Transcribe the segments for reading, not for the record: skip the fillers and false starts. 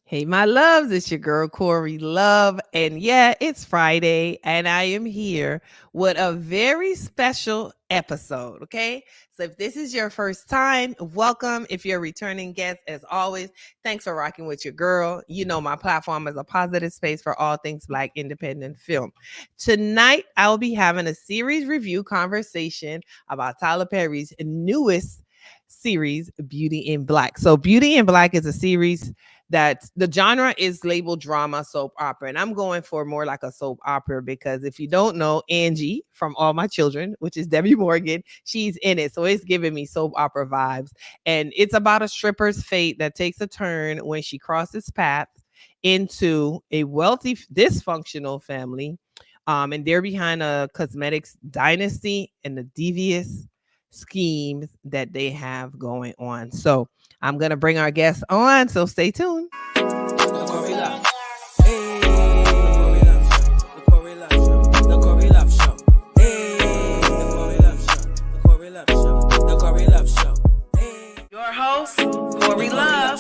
Hey, my loves, it's your girl Corey Love. And yeah, it's Friday, and I am here with a very special episode. Okay. So if this is your first time, welcome. If you're a returning guest, as always, thanks for rocking with your girl. You know, my platform is a positive space for all things Black independent film. Tonight, I'll be having a series review conversation about Tyler Perry's newest series, Beauty in Black. So, Beauty in Black is a series that the genre is labeled drama soap opera, and I'm going for more like a soap opera because if you don't know, Angie from All My Children, which is Debbie Morgan, she's in it, so it's giving me soap opera vibes. And it's about a stripper's fate that takes a turn when she crosses paths into a wealthy dysfunctional family, and they're behind a cosmetics dynasty and the devious schemes that they have going on. So I'm going to bring our guests on, so stay tuned. Your host, Corey Love.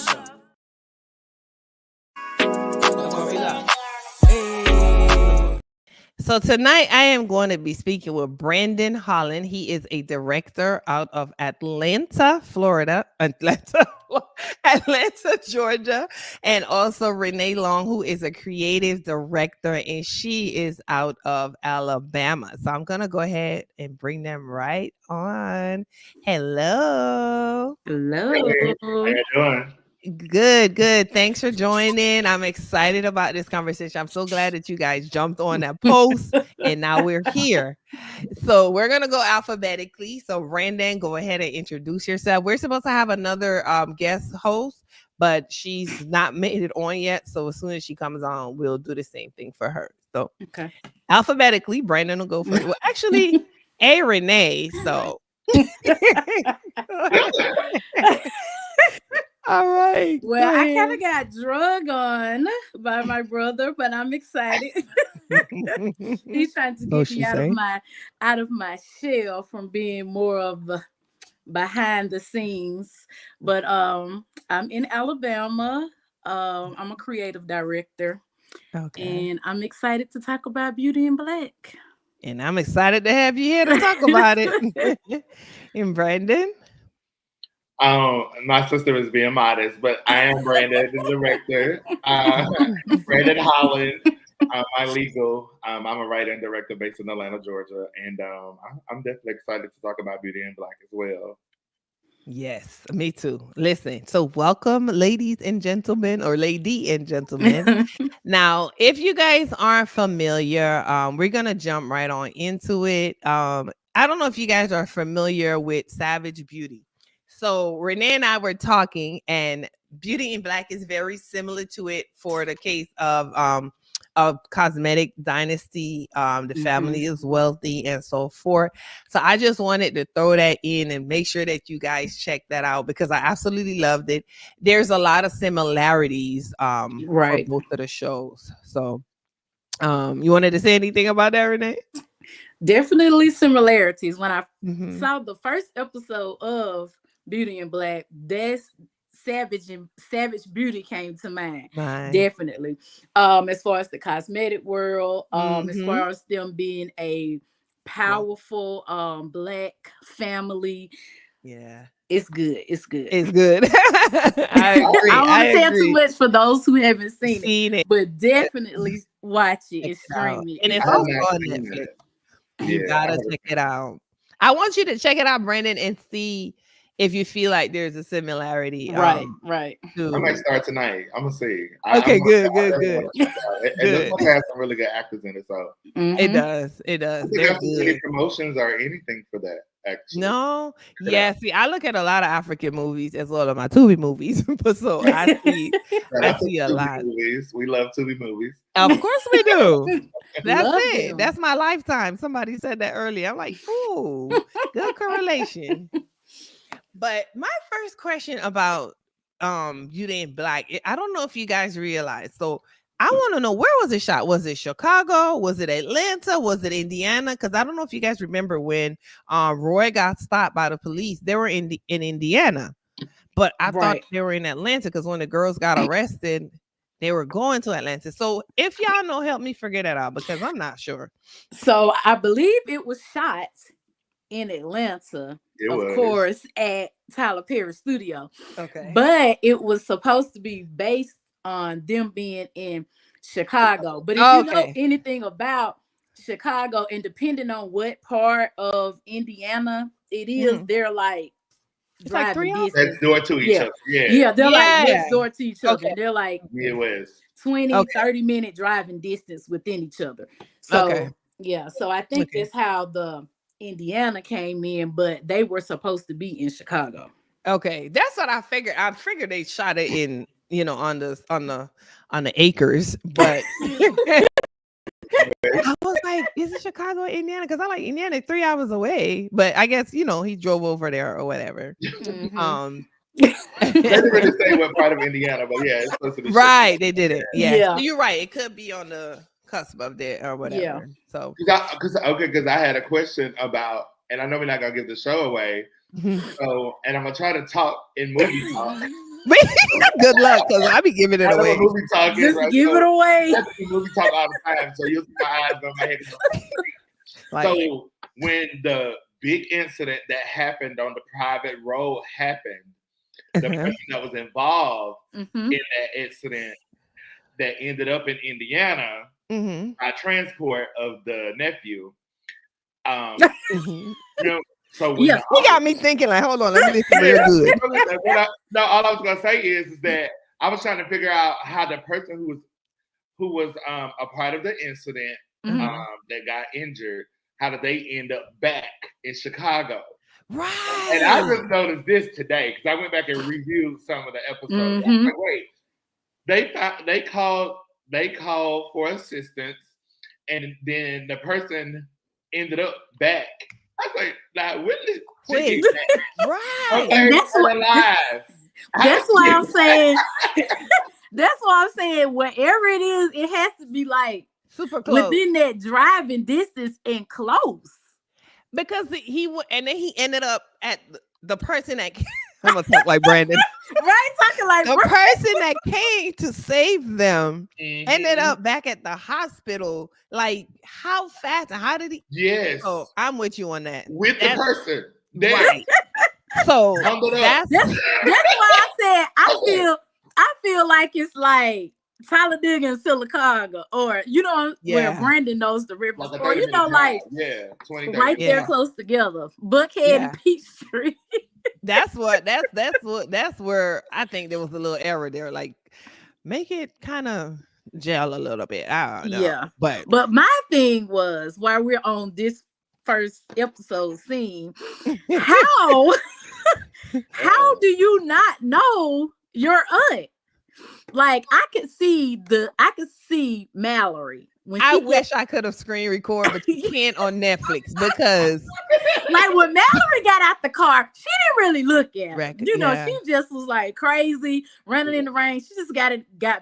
So tonight I am going to be speaking with Brandon Holland. He is a director out of Atlanta, Georgia, and also Renee Long, who is a creative director, and she is out of Alabama. So I'm going to go ahead and bring them right on. Hello. Hello. Hey, how you doing? Good. Thanks for joining. I'm excited about this conversation. I'm so glad that you guys jumped on that post and now we're here. So we're going to go alphabetically. So Brandon, go ahead and introduce yourself. We're supposed to have another guest host, but she's not made it on yet. So as soon as she comes on, we'll do the same thing for her. So okay. Alphabetically, Brandon will go first. Well, actually, Renee. So all right. Well, I kind of got drug on by my brother, but I'm excited. He's trying to get me out of my shell from being more of a behind the scenes. But I'm in Alabama. I'm a creative director. Okay. And I'm excited to talk about Beauty in Black. And I'm excited to have you here to talk about it. And Brandon? My sister is being modest, but I am Brandon, the director. Brandon Holland. I'm a writer and director based in Atlanta, Georgia, and I'm definitely excited to talk about Beauty in Black as well. Yes, me too. Listen, so welcome, ladies and gentlemen, or lady and gentlemen. Now, if you guys aren't familiar, we're gonna jump right on into it. I don't know if you guys are familiar with Savage Beauty. So Renee and I were talking, and Beauty in Black is very similar to it for the case of cosmetic dynasty. The family is wealthy and so forth. So I just wanted to throw that in and make sure that you guys check that out because I absolutely loved it. There's a lot of similarities for both of the shows. So you wanted to say anything about that, Renee? Definitely similarities. When I saw the first episode of Beauty in Black, that's Savage Beauty came to mind. Definitely. As far as the cosmetic world, as far as them being a powerful Black family. Yeah. It's good. I agree. I don't want to tell too much for those who haven't seen it, but definitely watch it. It's streaming. And it's also on Netflix. You gotta check it out. I want you to check it out, Brandon, and see if you feel like there's a similarity. Right. I might start tonight. I'm gonna see. Okay, good. And this one has some really good actors in it, so it does. I don't think any promotions or anything for that. Actually, no, yeah. See, I look at a lot of African movies as well as my Tubi movies, but so I see a lot. Movies. We love Tubi movies. Of course we do. That's it. Them. That's my lifetime. Somebody said that earlier. I'm like, ooh, good correlation. But my first question about Beauty in Black, I don't know if you guys realize. So I want to know, where was it shot? Was it Chicago? Was it Atlanta? Was it Indiana? Because I don't know if you guys remember when Roy got stopped by the police. They were in Indiana, but I thought they were in Atlanta because when the girls got arrested, they were going to Atlanta. So if y'all know, help me figure that out because I'm not sure. So I believe it was shot in Atlanta, course, at Tyler Perry studio. Okay. But it was supposed to be based on them being in Chicago. But if you know anything about Chicago, and depending on what part of Indiana it is, they're like driving distance. Next door to each other. Yeah, they're like next door to each other. And they're like Midwest. 20, 30-minute driving distance within each other. So so I think that's how the Indiana came in, but they were supposed to be in Chicago. Okay, that's what I figured. I figured they shot it in, on the acres, but I was like, is it Chicago or Indiana? Because I like Indiana, 3 hours away, but I guess he drove over there or whatever. They didn't really say what part of Indiana, but yeah, it's supposed to be right. They did it. Yeah. So you're right. It could be on the cusp of there or whatever. Yeah. So because I had a question about, and I know we're not gonna give the show away. So, and I'm gonna try to talk in movie talk. Good luck, because I be giving it away. Movie talk Just give it away. Movie talk all the time, so you'll see my eyes on my head. So when the big incident that happened on the private road happened, the person that was involved in that incident that ended up in Indiana by transport of the nephew. So he got me thinking like, hold on, let me listen real good. No, all I was gonna say is that I was trying to figure out how the person who was a part of the incident that got injured, how did they end up back in Chicago? Right. And I just noticed this today because I went back and reviewed some of the episodes. I was like, wait, they called for assistance, and then the person ended up back. I was like, nah, when did she get back? Right. Okay, and that's why I'm saying. That's why I'm saying wherever it is, it has to be like super close within that driving distance and close. Because he ended up at the person that I'm gonna talk like Brandon. Right, talking like the person that came to save them ended up back at the hospital. Like, how fast? How did he? Yes. Oh, I'm with you on that. With the person, right? So that's why I said I feel like it's like Talladega and Sylacauga, or where Brandon knows the rivers, like or 20, right there close together, Buckhead and Peachtree. That's where I think there was a little error there. Like, make it kind of gel a little bit. I don't know. Yeah, but my thing was, while we're on this first episode scene, how do you not know your aunt? Like, I could see Mallory. I wish I could have screen recorded, but you can't on Netflix because, like, when Mallory got out the car, she didn't really look at her. She just was like crazy, running in the rain. She just got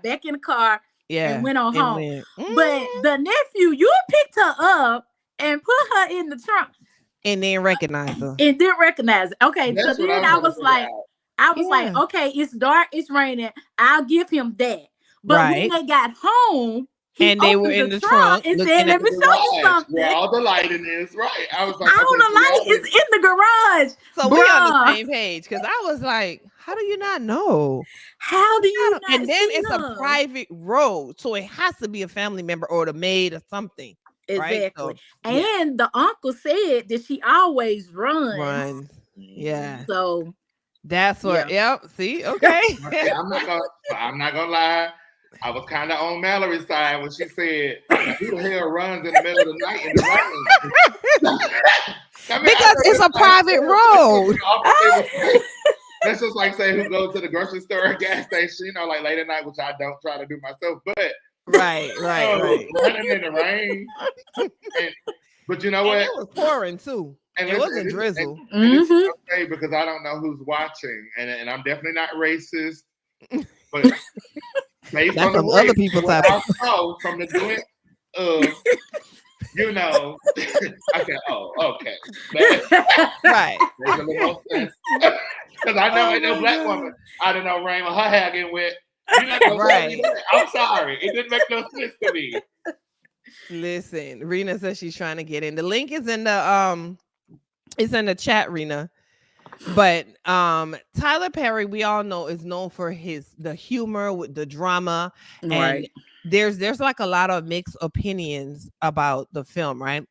back in the car and went on home. But the nephew, you picked her up and put her in the trunk and then recognized her. And didn't recognize it. Okay, so then I was like, okay, it's dark, it's raining. I'll give him that. But when they got home, and they were in the trunk and said, "Let me show you something." Where all the lighting is, right? I was like, all the light is in the garage. So we're on the same page because I was like, "How do you not know? How do you not?" And then it's a private road, so it has to be a family member or the maid or something. Exactly. Right? So, and the uncle said that she always runs. Yeah. So that's what. Yep. See. Okay. I'm not gonna lie. I was kind of on Mallory's side when she said, "Who the hell runs in the middle of the night in the rain?" Because it's a private road. That's just like saying who goes to the grocery store or gas station, like late at night, which I don't try to do myself. But right. Running in the rain. But you know what? It was pouring too. And it wasn't drizzle. And it's okay because I don't know who's watching, and I'm definitely not racist. But based on the other people type from the glint of, I said, "Oh, okay." Right. Makes a little more sense. Because I know ain't no black woman, I don't know, rain with her hair getting wet. You're not gonna tell me Right. that. I'm sorry. It didn't make no sense to me. Listen, Rena says she's trying to get in. The link is in the chat, Rena. But Tyler Perry, we all know, is known for the humor with the drama, and Right. there's like a lot of mixed opinions about the film, right?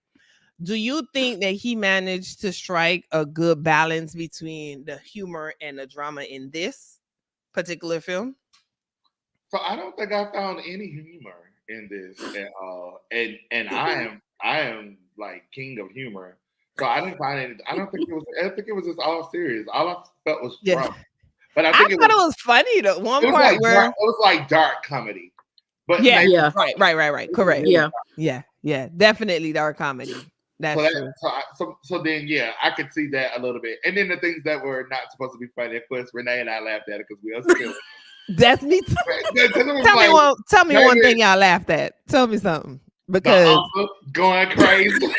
Do you think that he managed to strike a good balance between the humor and the drama in this particular film? So I don't think I found any humor in this at all. And I am like king of humor. So I didn't find any. I think it was just all serious. All I felt was Yeah. drama. But I I think thought it was funny. The one it was part like where it was like dark comedy. But yeah, maybe, Yeah. right. Correct. Yeah. Yeah. Definitely dark comedy. That's true. So then yeah, I could see that a little bit. And then the things that were not supposed to be funny, of course, Renee and I laughed at it because we were silly. That's me too. Tell me one thing y'all laughed at. Tell me something. Because the uncle going crazy.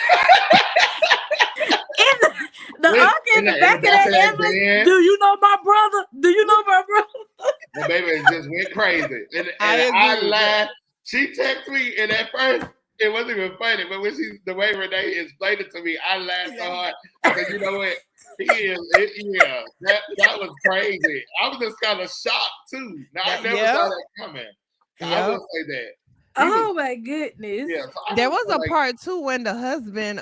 The uncle in the back of that ambulance. Do you know my brother? Do you know my brother? The baby just went crazy. And I laughed. She texted me, and at first it wasn't even funny, but when the way Renee explained it to me, I laughed so hard. I said, you know what? That was crazy. I was just kind of shocked too. Now I never saw that coming. I will say that. Oh my goodness. Yeah, so there was a part too when the husband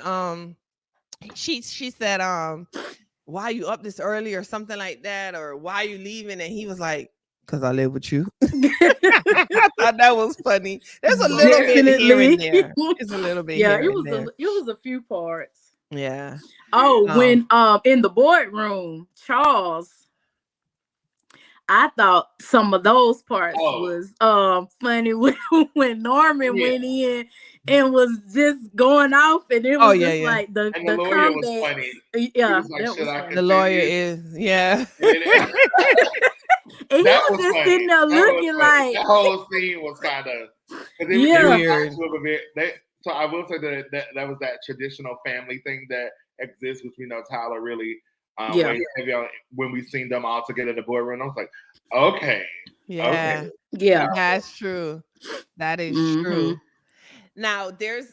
she said why are you up this early or something like that, or why are you leaving, and he was like, because I live with you. I thought that was funny. There's a little bit here and there. It's a little bit here and there. It was a few parts. Yeah. Oh, when in the boardroom, Charles, I thought some of those parts was funny when Norman went in and was just going off, and it was like the lawyer was funny. Yeah, like, the lawyer is and he was just sitting there looking like that whole scene was kind of weird. So I will say that was that traditional family thing that exists, which we know Tyler really when we seen them all together in the boardroom. I was like, okay. That's true. That is true. Now,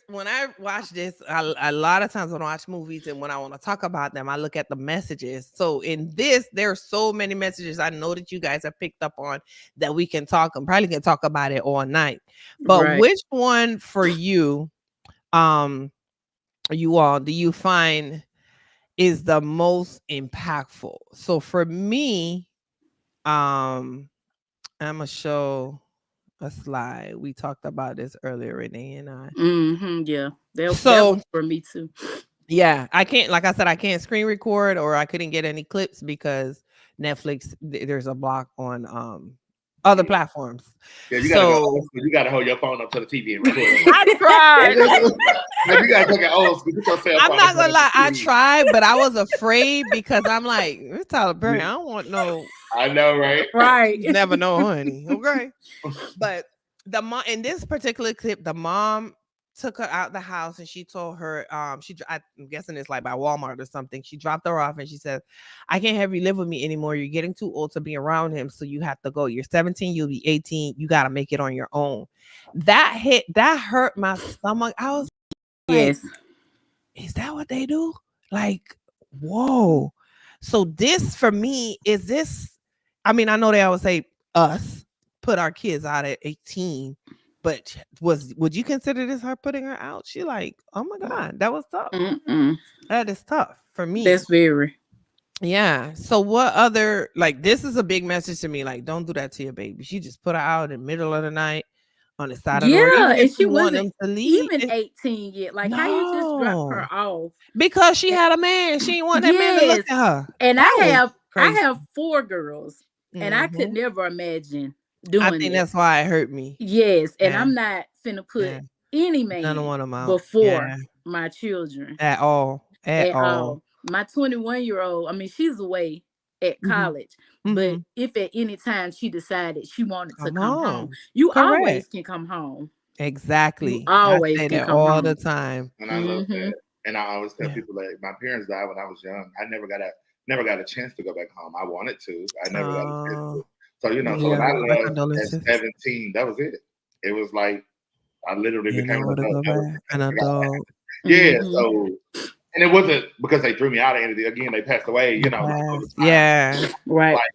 when I watch this, a lot of times when I watch movies and when I want to talk about them, I look at the messages. So in this, there are so many messages I know that you guys have picked up on that we can talk and probably can talk about it all night. But which one for you, you all, do you find is the most impactful? So for me, I'm gonna show a slide. We talked about this earlier, Renee and I. Yeah, that was for me too. Yeah, I can't, like I said, I can't screen record, or I couldn't get any clips because Netflix, there's a block on other platforms. Yeah, you gotta hold your phone up to the TV and record. I tried. You gotta take an old school. I'm not gonna lie, I tried, but I was afraid because I'm like, it's Tyler Perry. I don't want no. I know, right? Right. You never know, honey. Okay. But the mom in this particular clip, the mom took her out the house and she told her, I'm guessing it's like by Walmart or something. She dropped her off and she said, I can't have you live with me anymore. You're getting too old to be around him. So you have to go. You're 17, you'll be 18. You got to make it on your own. That hurt my stomach. I was like, is that what they do? Like, whoa. So this for me, I mean, I know they always say us put our kids out at 18, but would you consider this her putting her out? She like, oh my God, that was tough. That is tough for me. That's very. Yeah. So what other, like, this is a big message to me. Like, don't do that to your baby. She just put her out in the middle of the night on the side of the road. Yeah, and she wasn't even 18 yet. Like, how you just drop her off? Because she had a man. She didn't want that man to look at her. And I have 4 girls, and I could never imagine doing I think that's why it hurt me. Yes, and I'm not finna put any man before my children at all. At all. My 21-year-old, I mean, she's away at college, but if at any time she decided she wanted to come home, you always can come home. Exactly. You always I say can that come all home. the time. And I love that. And I always tell people that my parents died when I was young. I never got a chance to go back home. I wanted to. I never got a chance to. So, you know, so when I left at 17, that was it. It was like I literally became an adult. Yeah, so, and it wasn't because they threw me out of anything. Again, they passed away, you know. Yeah. Right. Like,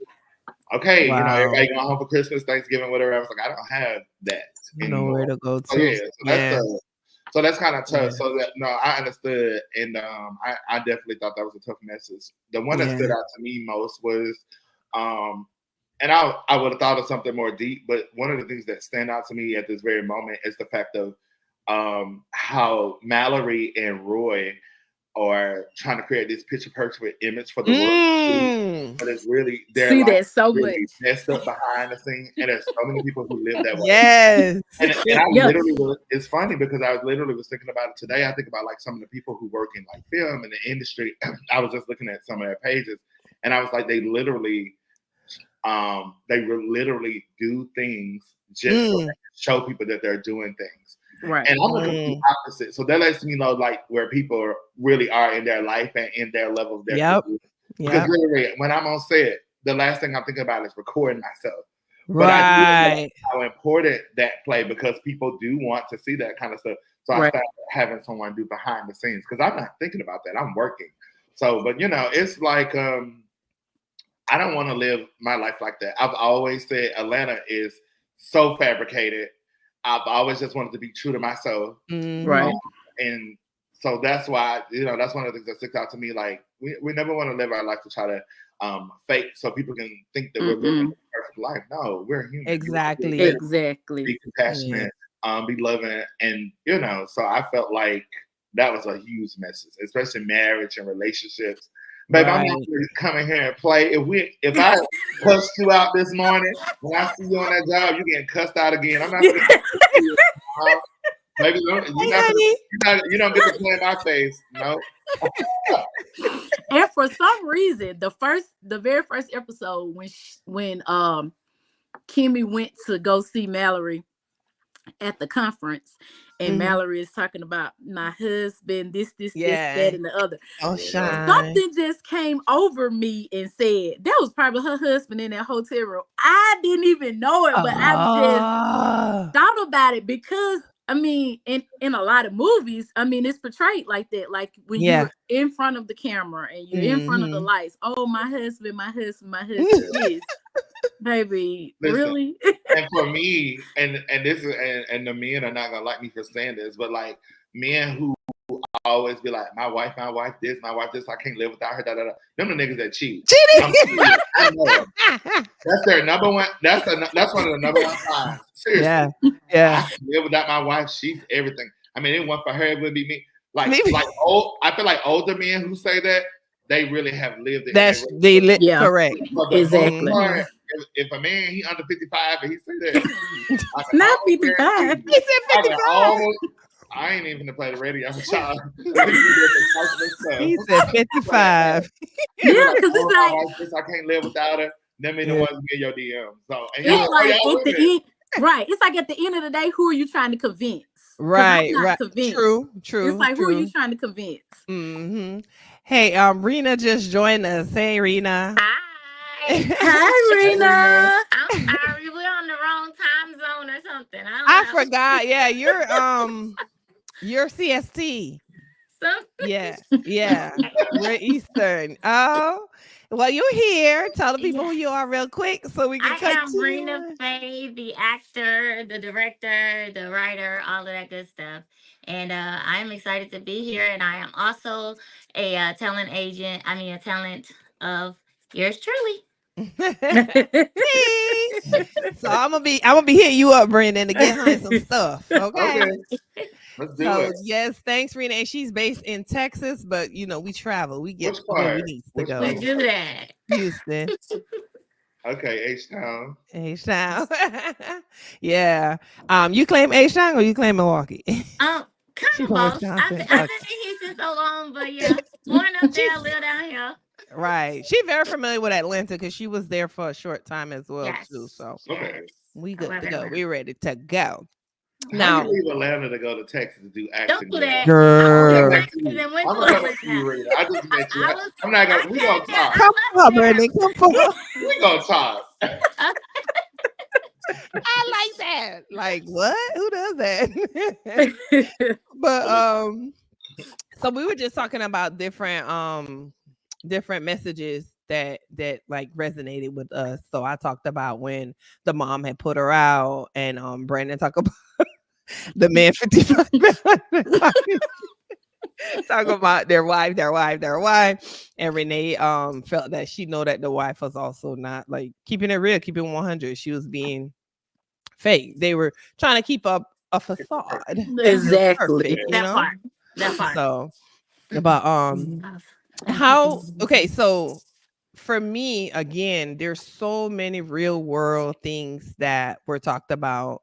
okay, you know, everybody going home for Christmas, Thanksgiving, whatever. I was like, I don't have that anymore. Nowhere to go to. So, yeah, so that's kind of tough. So that I understood, and I definitely thought that was a tough message. The one that stood out to me most was, and I would have thought of something more deep, but one of the things that stand out to me at this very moment is the fact of how Mallory and Roy are trying to create this picture perfect image for the world, but it's really they're that so really much messed up behind the scenes, and there's so many people who live that way. Yes, and I literally it's funny because I literally was thinking about it today. I think about like some of the people who work in like film and the industry. I was just looking at some of their pages, and I was like, they literally do things just so they can show people that they're doing things. Right. And I'm the complete opposite. So that lets me know like where people really are in their life and in their level of their career. Because literally when I'm on set, the last thing I'm thinking about is recording myself. But I do know how important that play because people do want to see that kind of stuff. So I started having someone do behind the scenes because I'm not thinking about that. I'm working. So, but you know, it's like I don't want to live my life like that. I've always said Atlanta is so fabricated. I've always just wanted to be true to myself. Right. And so that's why, you know, that's one of the things that sticks out to me. Like, we never want to live our life to try to fake so people can think that we're living a perfect life. No, we're human. Exactly. Be compassionate, be loving. And, you know, so I felt like that was a huge message, especially marriage and relationships. Babe, I'm not going to come in here and play. If I cussed you out this morning, when I see you on that job, you're getting cussed out again. I'm not going to you. Baby, you don't get to play in my face. No. And for some reason, the very first episode when Kimmy went to go see Mallory at the conference, and Mallory is talking about my husband, this, that, and the other. Something just came over me and said that was probably her husband in that hotel room. I didn't even know it, but I just thought about it because I mean, in a lot of movies, I mean, it's portrayed like that. Like when you're in front of the camera and you're in front of the lights. Oh, my husband is. Baby, listen, really? And for me, and this is and the men are not gonna like me for saying this, but like men who always be like, my wife this, I can't live without her. Them the niggas that cheat. I know. That's their number one. That's one of the number one signs. Seriously. Yeah. I can live without my wife. She's everything. I mean, it wasn't for her, it would be me. I feel like older men who say that, they really have lived it. Correct. Exactly. If a man he under 55 and he say that, not 55. He said 55. I ain't even gonna play the radio. I'm a child. He said 55. Yeah, because it's like I can't live without her. Them be the ones who get your DM. So and it's like at the end, right? It's like at the end of the day, who are you trying to convince? Right. Convinced. True. It's like who are you trying to convince? Mm-hmm. Hey, Rina just joined us. Hey, Rina. Hi, Rina. I'm sorry, we're on the wrong time zone or something. I forgot. Yeah, you're CST. Yeah. We're Eastern. Oh, well, you're here. Tell the people who you are real quick so we can I am Rina Faye, the actor, the director, the writer, all of that good stuff. And I'm excited to be here. And I am also a talent agent. I mean, a talent of yours truly. So I'm gonna be hitting you up, Brandon, to get her some stuff. Okay. Let's do it. Yes, thanks, Rina. And she's based in Texas, but you know we travel. We get where we need to go. We do that. Houston. Okay, H-Town. Yeah. You claim H-Town or you claim Milwaukee? Kind of both. I've been in Houston so long, but yeah, born up there, live down here. Right. She's very familiar with Atlanta because she was there for a short time as well too. So we good to go. We're ready to go. Now, you leave Atlanta to go to Texas to do acting? Don't do that. Girl. I just met you. I'm not gonna. We gonna talk. Come on, Brandon. Come on. We gonna talk. I like that. Like what? Who does that? But so we were just talking about different messages that like resonated with us. So I talked about when the mom had put her out, and Brandon talked about the man 55 talk about their wife, and Renee felt that she know that the wife was also not like keeping it real, keeping 100. She was being fake. They were trying to keep up a facade. Exactly. Perfect, That part. So about how okay, so for me again, there's so many real world things that were talked about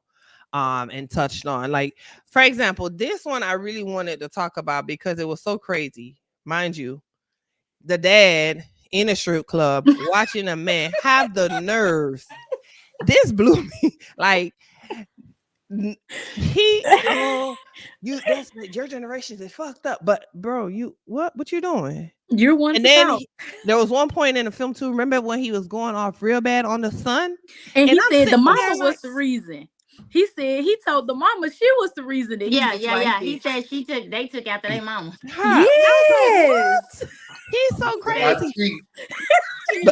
and touched on. Like for example, this one I really wanted to talk about because it was so crazy. Mind you, the dad in a strip club watching a man have the nerves. This blew me. Like your generation is fucked up. But bro, what you doing? You're one And to then talk. there was one point in the film too. Remember when he was going off real bad on the son? And he I'm said the sitting mama there was like, the reason. He said he told the mama she was the reason that he was like He this. said they took after their mama. I was like, Yes. what? He's so crazy. He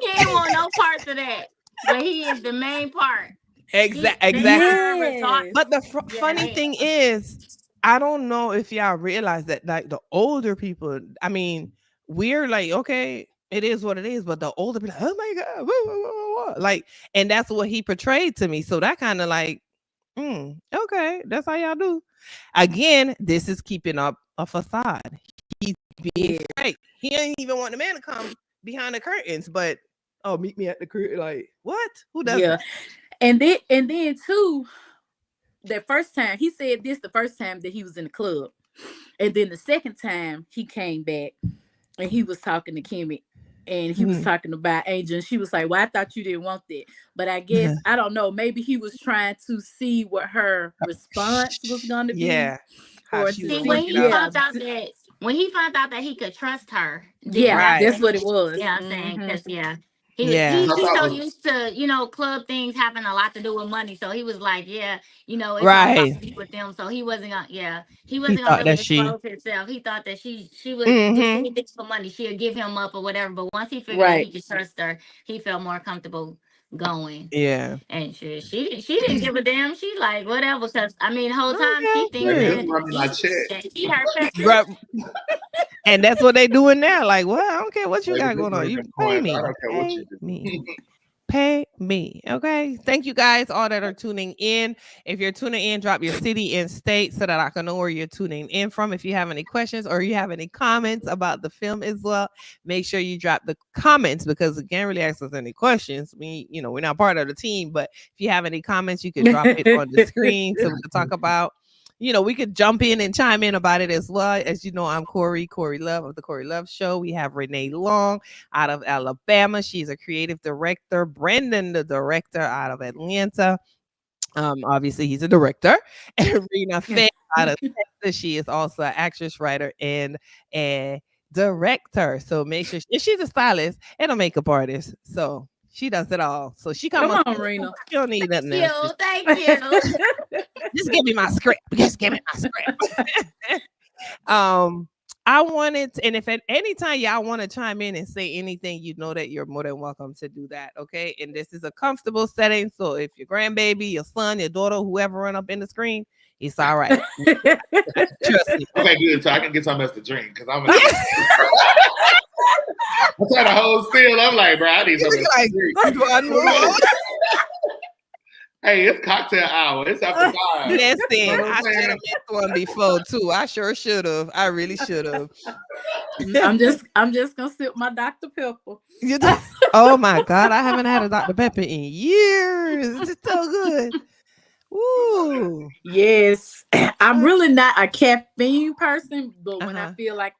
didn't want no parts of that, but he is the main part. Exactly. Yes. But the funny thing is, I don't know if y'all realize that like the older people, I mean, we're like, okay, it is what it is, but the older people, like, oh my god, whoa, whoa, whoa, whoa. Like, and that's what he portrayed to me. So that kind of like, okay, that's how y'all do. Again, this is keeping up a facade. He's being fake. He ain't even want the man to come behind the curtains, but meet me at the curtain. Like, what? Who does that? And then too, that first time he said this the first time that he was in the club. And then the second time he came back and he was talking to Kimmy and he was talking about Angel. And she was like, well, I thought you didn't want that. But I guess, I don't know, maybe he was trying to see what her response was going to be. Yeah. Or see, when he found out that he could trust her. That's what it was. Yeah, I'm saying, because he's so used to, club things having a lot to do with money. So he was like, it's all with them. So he wasn't gonna, he wasn't gonna really expose himself. He thought that she would do anything for money. She'll give him up or whatever. But once he figured out he could trust her, he felt more comfortable going. Yeah. And she didn't give a damn. She like whatever. Because I mean, the whole time she thinks that she her and that's what they doing now. Like, well, I don't care what you got going on. You pay me. Pay me. Okay. Thank you guys, all that are tuning in. If you're tuning in, drop your city and state so that I can know where you're tuning in from. If you have any questions or you have any comments about the film as well, make sure you drop the comments, because you can't really ask us any questions. We're not part of the team, but if you have any comments, you can drop it on the screen so we can talk about. We could jump in and chime in about it as well. As you know, I'm Corey Love of the Corey Love Show. We have Renee Long out of Alabama. She's a creative director. Brandon, the director, out of Atlanta. Obviously, he's a director. And Rina Faye out of Texas. She is also an actress, writer, and a director. So make sure she's a stylist and a makeup artist. So she does it all. So she come on, Rena. You don't need nothing else. Thank you. Just give me my script. I wanted to, and if at any time y'all want to chime in and say anything, you know that you're more than welcome to do that. Okay. And this is a comfortable setting. So if your grandbaby, your son, your daughter, whoever run up in the screen, it's all right. Trust me. Okay, good. So I can get something else to drink, because I'm trying to hold still. I'm like, bro, I need something to drink. Hey, it's cocktail hour. It's after 5. Listen, I should have made one before too. I sure should have. I really should have. I'm just gonna sip my Dr. Pepper. Oh my God, I haven't had a Dr. Pepper in years. It's so good. Ooh. Yes. I'm really not a caffeine person, but when I feel like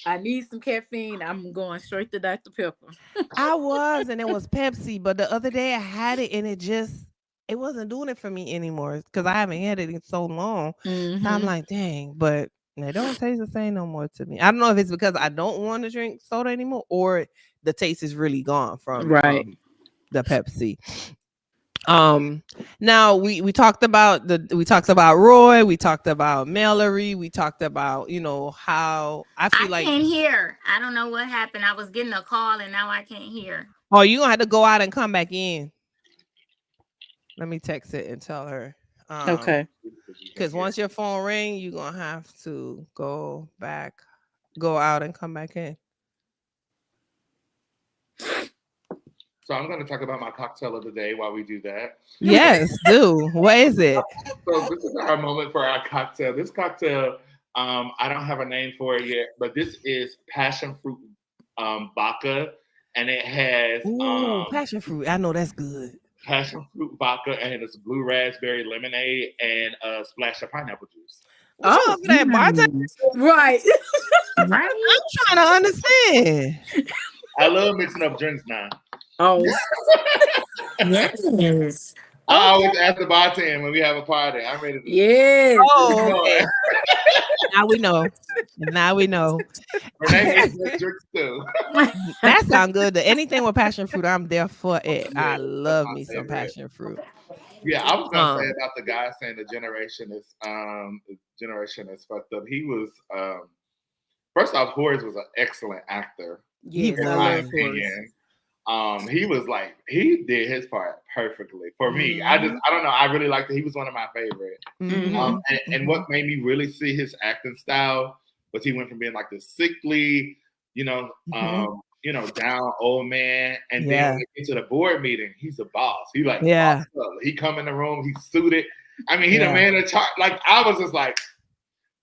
I need some caffeine, I'm going straight to Dr. Pepper. I was, and it was Pepsi, but the other day I had it and it wasn't doing it for me anymore, because I haven't had it in so long. So I'm like, dang, but it don't taste the same no more to me. I don't know if it's because I don't want to drink soda anymore, or the taste is really gone from the Pepsi. Now we talked about Roy, we talked about Mallory, we talked about, you know, how I feel I like, can't hear. I don't know what happened. I was getting a call and now I can't hear. oh, you're gonna have to go out and come back in. Let me text it and tell her. Okay. Because once your phone ring, you're gonna have to go out and come back in. So I'm going to talk about my cocktail of the day while we do that. Yes, do. What is it? So this is our moment for our cocktail. This cocktail, I don't have a name for it yet, but this is passion fruit vodka, and it has passion fruit. I know that's good. Passion fruit vodka, and it's blue raspberry lemonade and a splash of pineapple juice. What you over there, bartender? Right. I'm trying to understand. I love mixing up drinks now. Oh. Yes. I always ask the bartender when we have a party. I'm ready to. Yes. Oh, okay. Now we know. Renee makes good drinks too. That sounds good. Anything with passion fruit, I'm there for it. Yeah, I love me favorite. some passion fruit. Yeah, I was gonna say about the guy saying the generation is fucked up. He was first off, Horace was an excellent actor. Yes, in I my love opinion. He was like, he did his part perfectly for me. I don't know. I really liked it. He was one of my favorites. And what made me really see his acting style was he went from being like this sickly, down old man, and then when he gets to the board meeting, he's a boss. He bossed up. He come in the room, he's suited. I mean, he the man in charge. Like, I was just like,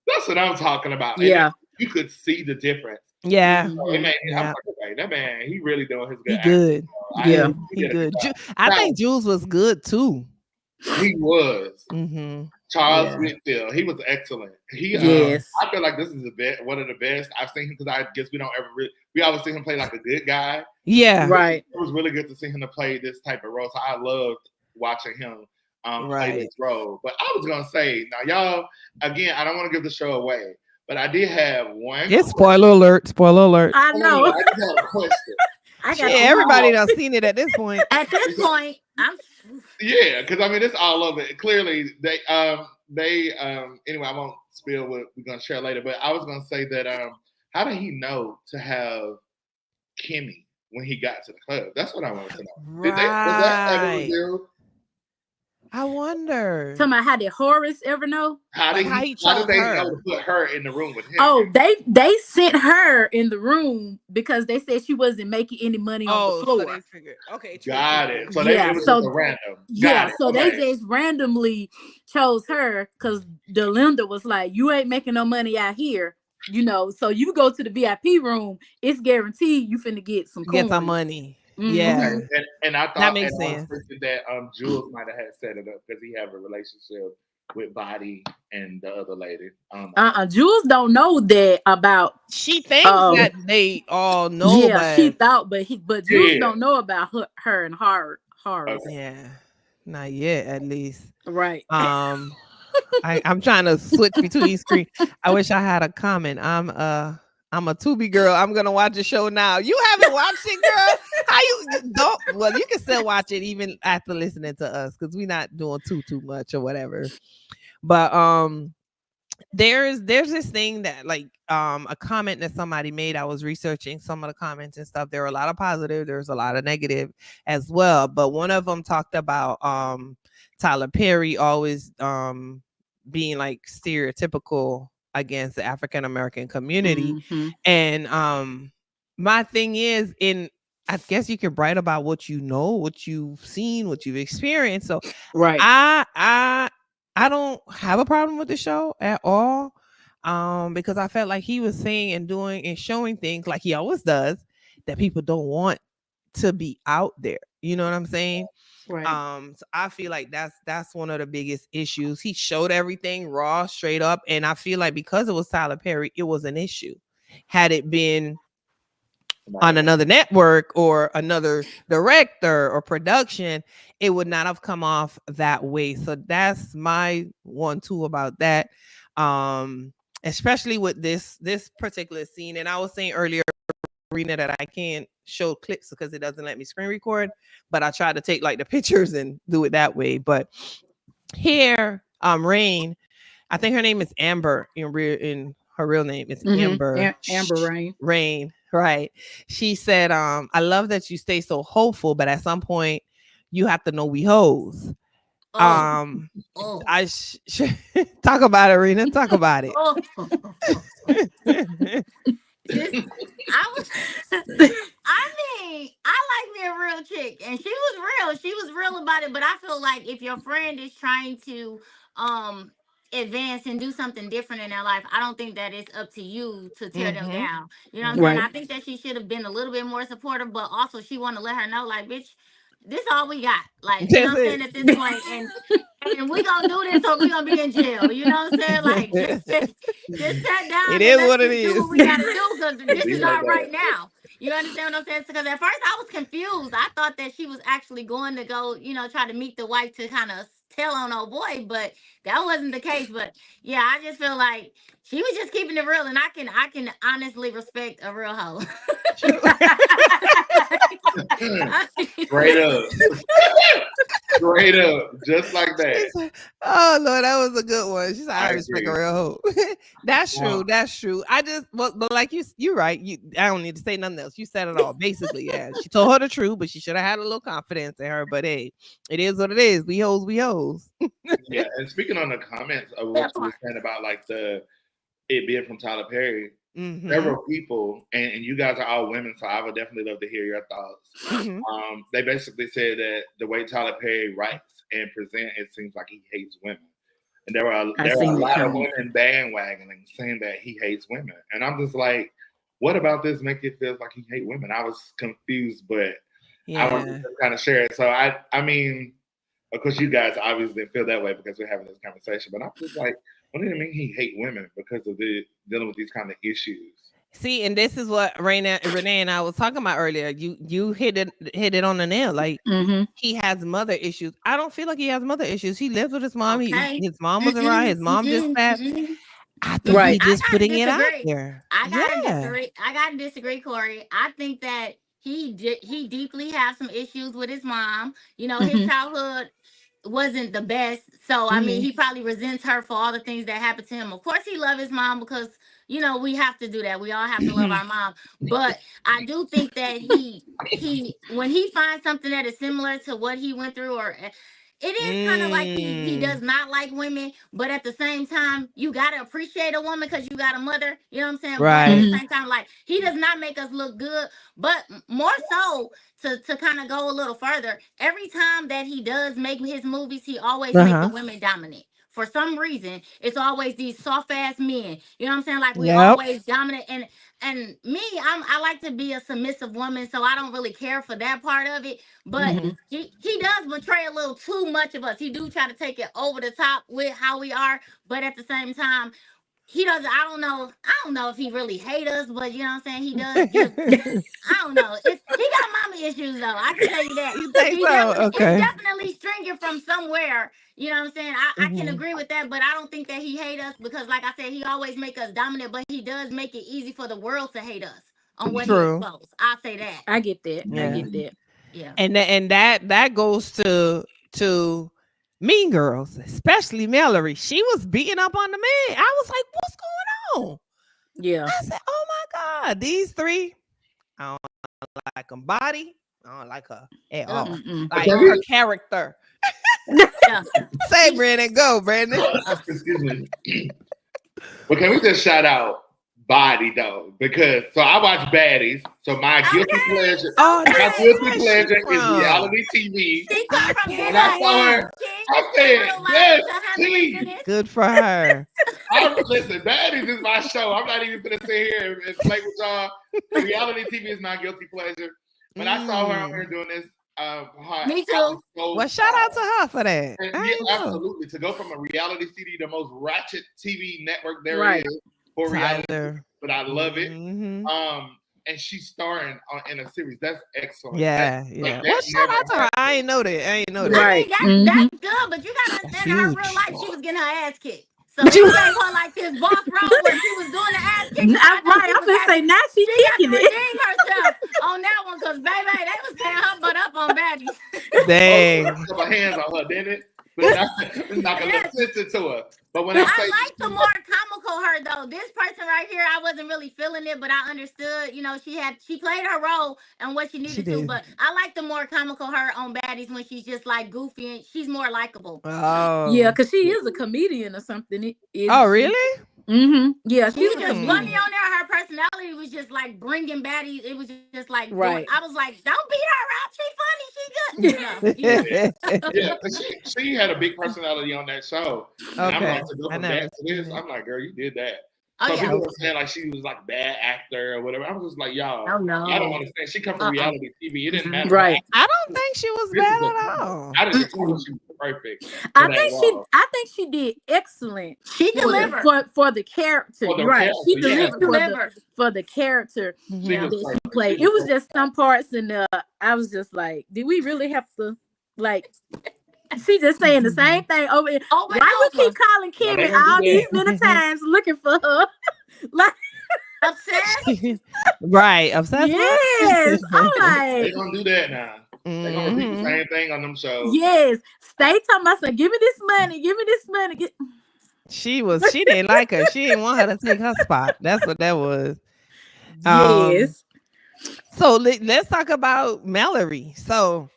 that's what I'm talking about. Yeah, and you could see the difference. Yeah. So I was like, okay, that man, he really doing his good. He good. Yeah, he good. I think Jules was good too. He was. Charles Yeah. Whitfield, he was excellent. Yes. I feel like this is one of the best I've seen him, because I guess we don't ever we always see him play like a good guy. Yeah. Right. It was really good to see him to play this type of role. So I loved watching him play this role. But I was gonna say, now y'all, again, I don't want to give the show away, but I did have one. It's spoiler alert. Spoiler alert. I know. I just have a question. Everybody done seen it at this point. At this point, I'm. Yeah, because I mean, it's all over it. Clearly, they anyway, I won't spill what we're gonna share later, but I was gonna say that how did he know to have Kimmy when he got to the club? That's what I wanted to know. Right. Was that ever revealed? I wonder. Talking about how did Horace ever know? How did they know to put her in the room with him? Oh, they sent her in the room because they said she wasn't making any money on the floor. So they figured. Okay, got it. So it was just a random. They just randomly chose her because Delinda was like, "You ain't making no money out here, so you go to the VIP room. It's guaranteed you finna get some money." Mm-hmm. Yeah, and I thought that makes sense. That Jules might have had set it up because he have a relationship with Body and the other lady. Jules don't know that about. She thinks that they all know. Yeah, she thought, but Jules don't know about her and Horace. Okay. Yeah, not yet, at least. Right. I'm trying to switch between screens. I wish I had a comment. I'm a Tubi girl. I'm gonna watch the show now. You haven't watched it, girl? How you don't? Well, you can still watch it even after listening to us because we're not doing too much or whatever. But there's this thing that a comment that somebody made. I was researching some of the comments and stuff. There were a lot of positive. There's a lot of negative as well. But one of them talked about Tyler Perry always being like stereotypical against the African American community. And my thing is, I guess you can write about what you know, what you've seen, what you've experienced. So right. I don't have a problem with the show at all. Because I felt like he was saying and doing and showing things like he always does that people don't want to be out there. You know what I'm saying? Right. So I feel like that's one of the biggest issues. He showed everything raw, straight up, and I feel like because it was Tyler Perry, it was an issue. Had it been on another network or another director or production, it would not have come off that way. So that's my 1-2 about that. Especially with this particular scene. And I was saying earlier, Rena, that I can't show clips because it doesn't let me screen record, but I try to take like the pictures and do it that way. But here, Rain, I think her name is Amber in her real name is Amber. Amber Rain. Rain, right. She said, I love that you stay so hopeful, but at some point you have to know we hoes. I talk about it, Rena. Talk about it. I like me a real chick, and she was real. She was real about it. But I feel like if your friend is trying to advance and do something different in their life, I don't think that it's up to you to tear them down. You know what I'm saying? I think that she should have been a little bit more supportive, but also she want to let her know, like, bitch, this all we got. Like, you know what I'm saying, at this point, and we gonna do this or we gonna be in jail. You know what I'm saying? Like, just sit down. It is what it is. Do what we gotta do, because this is our right now. You understand what I'm saying? Because at first I was confused. I thought that she was actually going to go, try to meet the wife to kind of tell on old boy, but that wasn't the case. But yeah, I just feel like she was just keeping it real, and I can honestly respect a real hoe. Straight up. Straight up. Just like that. Oh Lord, that was a good one. She's like, I respect a real hoe. That's true. Wow. That's true. I just but like you're right. I don't need to say nothing else. You said it all. Basically, yeah. She told her the truth, but she should have had a little confidence in her. But hey, it is what it is. We hoes, we hoes. Yeah, and speaking on the comments of what you were saying about like it being from Tyler Perry, several people, and you guys are all women, so I would definitely love to hear your thoughts. They basically said that the way Tyler Perry writes and presents, it seems like he hates women. And there are a lot of women bandwagoning saying that he hates women. And I'm just like, what about this make it feel like he hates women? I was confused, but I wanted to kind of share it. So I mean, of course, you guys obviously feel that way because we're having this conversation, but I'm just like, what do you mean he hate women because of dealing with these kind of issues? See, and this is what Renee and I was talking about earlier. You hit it on the nail. Like he has mother issues. I don't feel like he has mother issues. He lives with his mom. Okay. His mom wasn't right. His mom just that. I think he's just putting it out there. I gotta disagree, Corey. I think that he deeply has some issues with his mom. His childhood wasn't the best, so I mean, he probably resents her for all the things that happened to him. Of course, he loves his mom because we have to do that. We all have to love our mom. But I do think that he when he finds something that is similar to what he went through, or it is kind of like he does not like women, but at the same time, you gotta appreciate a woman because you got a mother. You know what I'm saying? Right. But at the same time, like, he does not make us look good, but more so to kind of go a little further. Every time that he does make his movies, he always make the women dominant. For some reason, it's always these soft ass men. You know what I'm saying? Like, we always dominant. And me, I like to be a submissive woman, so I don't really care for that part of it. But he does betray a little too much of us. He do try to take it over the top with how we are, but at the same time, he doesn't. I don't know if he really hate us, but you know what I'm saying. He does. I don't know. He got mama issues though. I can tell you that. You think so? Okay. It's definitely stringing from somewhere. You know what I'm saying? I can agree with that, but I don't think that he hate us because, like I said, he always make us dominant, but he does make it easy for the world to hate us on what he exposed. I'll say that. I get that. Yeah. I get that. Yeah. And that goes to Mean Girls, especially Mallory. She was beating up on the man. I was like, what's going on? Yeah. I said, oh my God, these three, I don't like them body. I don't like her at all. Like her character. Say, Brandon, go, Brandon. Excuse me. But can we just shout out Body though? Because I watch Baddies. So my guilty pleasure. My guilty pleasure is reality TV. And I saw her. I said, yes, please. Good for her. Listen, Baddies is my show. I'm not even gonna sit here and play with y'all. Reality TV is my guilty pleasure. But I saw her on here doing this. Me too. Well, shout out to her for that. Absolutely. To go from a reality TV, the most ratchet TV network there is for reality, but I love it. And she's starring in a series. That's excellent. Yeah. Well, shout out to her. I ain't know that. Right. That's good, but you gotta understand, in her real life, she was getting her ass kicked. So he gave her like this boss role where she was doing the ass kicking. I'm gonna say now she got to kicking it. redeem herself on that one because baby, they was tearing her butt up on baddies. Dang. Oh, put my hands on her, didn't it? But knock a little sister to her. But when I like the more comical her though. This person right here, I wasn't really feeling it, but I understood. You know, she played her role and what she needed to. But I like the more comical her on baddies when she's just like goofy and she's more likable. Oh, yeah, because she is a comedian or something. Oh, really? Yeah, she was just funny on there. Her personality was just like bringing baddies. It was just like right. I was like, don't beat her out. She funny. She good. Yeah, she had a big personality on that show. And I'm like, to go from that to this, I'm like, girl, you did that. So people were saying like she was like a bad actor or whatever. I was just like, y'all, y'all don't understand. She come from reality TV. It didn't matter. Right. I don't think she was bad at all. I didn't think she was perfect. I think she did excellent. She delivered for the character. She delivered for the character that she played. It was just some parts in I was just like, did we really have to like? She just saying the same thing over. Why we keep calling Kimmy all these many times looking for her? Like obsessed, right? Obsessed. Yes, I'm like they gonna do that now. They gonna repeat the same thing on them shows. Yes, stay talking about saying, give me this money, give me this money. She didn't like her. She didn't want her to take her spot. That's what that was. Yes. So let's talk about Mallory. So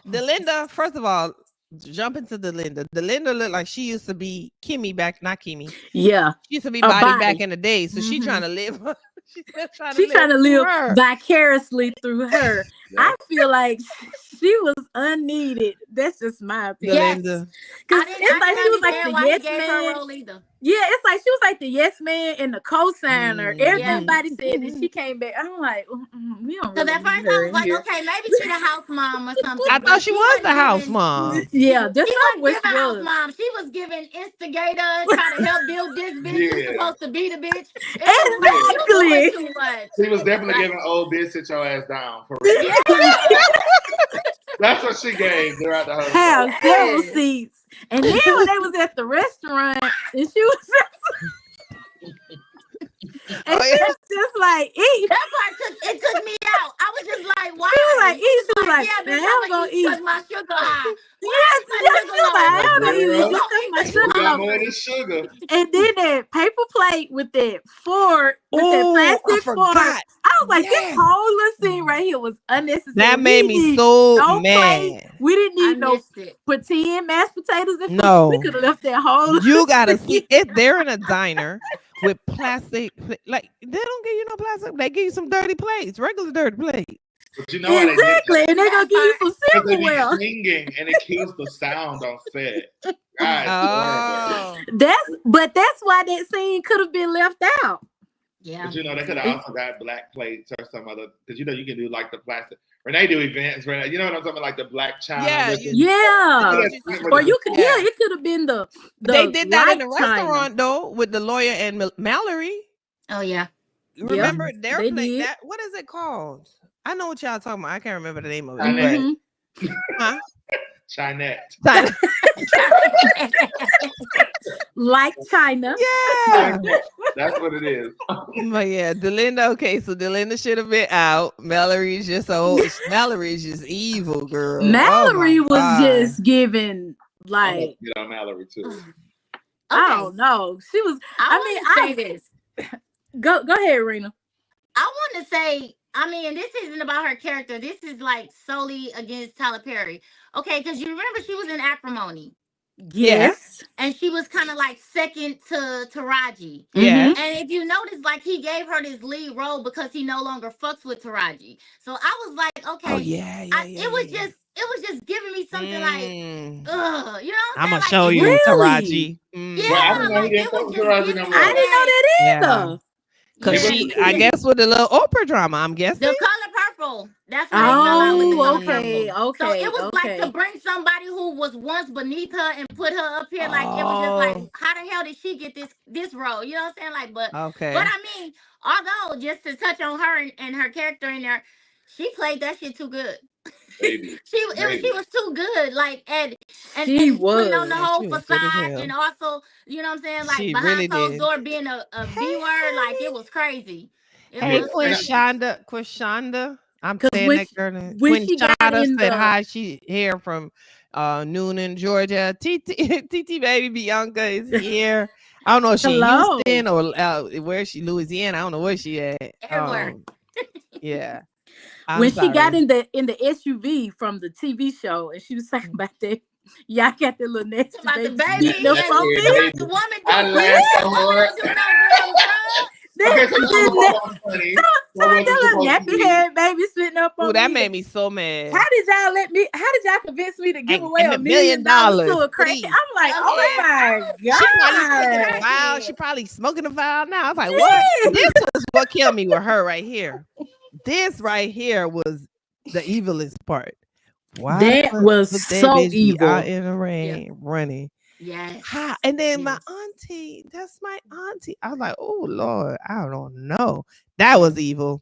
Delinda, first of all, jump into Delinda. Delinda looked like she used to be Kimmy not Kimmy. Yeah. She used to be body back in the day. So she trying to live. She's trying to live vicariously through her. I feel like she was unneeded. That's just my opinion. Yes. Because it's like she was like the yes man. Yeah, it's like she was like the yes man and the co-signer. Everybody said that she came back. I'm like, we don't. Because at first I was like, okay, maybe she's the house mom or something. I thought she was the house mom. Yeah, this was the house mom. She was giving instigator, trying to help build this bitch. She's supposed to be the bitch. Exactly. She was definitely giving old bitch sit your ass down for real. That's what she gave throughout the whole have several seats. And then when they was at the restaurant and she was and she was just like, eat. That part took me out. I was just like, why? She was like, eat. She was like, yeah, I'm gonna eat. My sugar high. Yes, she was like, I'm gonna eat my sugar. And then that paper plate with that fork, with that plastic fork. I was like, this whole little scene right here was unnecessary. That made me so mad. Plate. We didn't need no pretend mashed potatoes. No, we could have left that whole. You gotta see it. They're in a diner with plastic. Like they don't give you no plastic. They give you some dirty plates, regular dirty plates. But you know exactly, and they're gonna give you some silverware. Singing and it kills the sound on set. God, that's why that scene could have been left out. Yeah, but you know they could have also got black plates or some other because you know you can do like the plastic. Renee do events, right? You know what I'm talking about, like the black china. Or you could, it could have been the they did that in the restaurant though with the lawyer and Mallory. Oh yeah, remember they're playing that. What is it called? I know what y'all talking about. I can't remember the name of it. Huh? Chinette. Like China. Yeah. That's what it is. But yeah, Delinda. Okay, so Delinda should have been out. Mallory's just Mallory's just evil, girl. Mallory was just giving like get on Mallory too. I don't know. She was I say this. Go ahead, Rena. I want to say, this isn't about her character. This is like solely against Tyler Perry. Okay, because you remember she was in Acrimony. Yes. And she was kind of like second to Taraji. Yeah. And if you notice, like he gave her this lead role because he no longer fucks with Taraji. So I was like, okay. It was just giving me something like, you know what I'm gonna show you really? Taraji. Yeah, I didn't know I didn't know that either. Cause I guess with the little Oprah drama, I'm guessing. The Color Purple. That's what okay. So it was like to bring somebody who was once beneath her and put her up here. Like it was just like, how the hell did she get this role? You know what I'm saying? Like, but although just to touch on her and her character in there, she played that shit too good. Baby. She was too good. Like She and putting on the was. Yeah, whole she was good as facade, hell. and also, you know what I'm saying, like She behind really closed did. door being a Hey, B word, like it was crazy. It hey, Yeah. was crazy. Quishonda. I'm Because saying that girl name. when she got Quinshada in said the hi. She here from Noonan, Georgia. TT baby Bianca is here. I don't know if she in hello, Houston or where is she, Louisiana. I don't know where she at. Everywhere. Yeah. I'm when she got sorry. in the SUV from the TV show, and she was talking about that, y'all got the little nasty About the baby spitting baby up and on Nasty me. like baby. the woman I do laughed what so the woman hard. don't do no damn drugs. Okay, so This hold little on, honey. What was it that little supposed to nappy be? head baby spitting up Ooh, on that me. made me so How mad. did y'all How did y'all convince me to give away And $1 the million to $1 million, a crackhead? please. I'm like, Oh oh yeah, my She probably a smoking a god. file. She crackhead. probably smoking a file now. I was like, what? This was what killed me with her right here. This right here was the evilest part. Why That was would that so bitch be out evil. in the Yeah. rain running? How? Yes. And then my Yes. auntie, that's my auntie. I was like, oh Lord, I don't know. That was evil.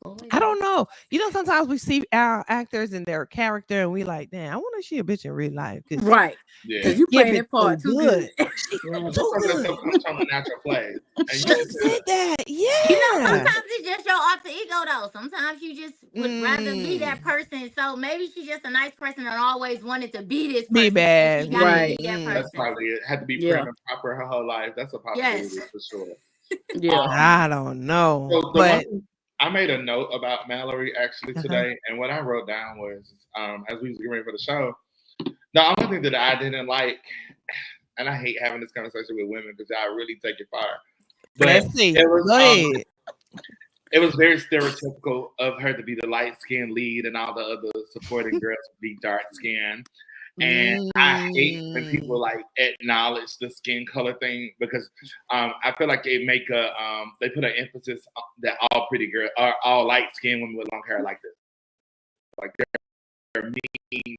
Oh I yeah. don't know. You know, sometimes we see our actors and their character, and we like, damn, I want to see a bitch in real life because Right. Yeah. Because you give playing it that so part too good. good. She Yes. too Sometimes that good. stuff comes from a natural place. And She you can said tell. that. You know, Yeah. sometimes it's just your alter ego though. Sometimes you just would rather be that Mm. person. So maybe she's just a nice person and always wanted to be this Be person. And she bad. got to Right. be that Mm. That's person. probably it. Had to be prim Yeah. and proper her whole life. That's a Yes. possibility for sure. Yeah. Um, I don't know. so the one But thing I made a note about Mallory actually uh-huh. today, and what I wrote down was, as we was getting ready for the show, the only thing that I didn't like, and I hate having this conversation with women because y'all really take it far, but Let's see. it was Go ahead. it was very stereotypical of her to be the light skinned lead and all the other supporting girls to be dark skinned. And I hate when people Mm. like acknowledge the skin color thing because I feel like they put an emphasis on that all pretty girls or all light skinned women with long hair like this. Like they're mean,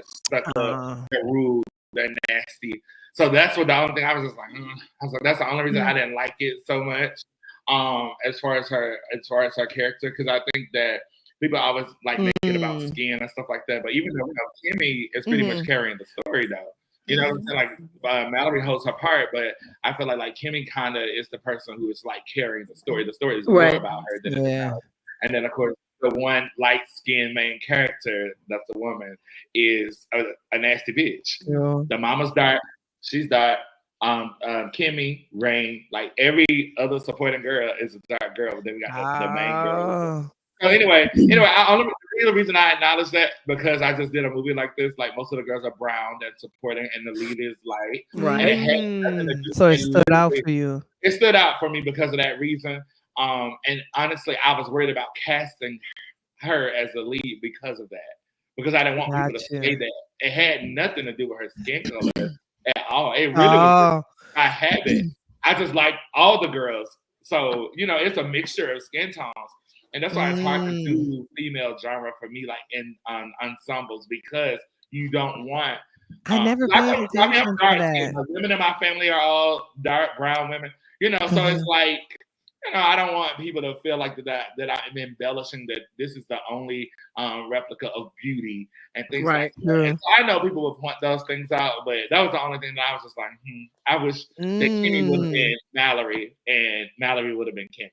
stuck up, Uh, they're rude, they're nasty. So that's what the only thing I was just like, I was like, that's the only reason I didn't like it so much. As far as her character, because I think that people always like make it about mm. skin and stuff like that. But even though Kimmy is pretty much Mhm. carrying the story, though. You know what I'm Mhm. saying? Like Mallory holds her part, but I feel like Kimmy kind of is the person who is like carrying the story. The story is more Right. about her than it is Yeah. Mallory. And then of course the one light skinned main character, that's the woman, is a nasty bitch. Yeah. The mama's dark, she's dark. Kimmy, Rain, like every other supporting girl is a dark girl, but then we got the main girl. Oh. So anyway, the real reason I acknowledge that because I just did a movie like this. Like most of the girls are brown that's supporting, and the lead is light, and it Right. had nothing to do. So it And stood out literally, for you. it stood out for me because of that reason. And honestly, I was worried about casting her as the lead because of that. Because I didn't want people to say Gotcha. that. It had nothing to do with her skin color at all. It really was just Oh. by habit. I just like all the girls. So, it's a mixture of skin tones. And that's why it's hard to Mm. do female genre for me, like in ensembles, because you don't want. I never I paid mean, I'm attention to dark skin. that. The women in my family are all dark brown women. So it's Uh-huh. like I don't want people to feel like that I'm embellishing that this is the only replica of beauty and things like Right. that. And True. so I know people will point those things out, but that was the only thing that I was just like, I wish that Kenny would have Mm. been Mallory and Mallory would have been Kenny.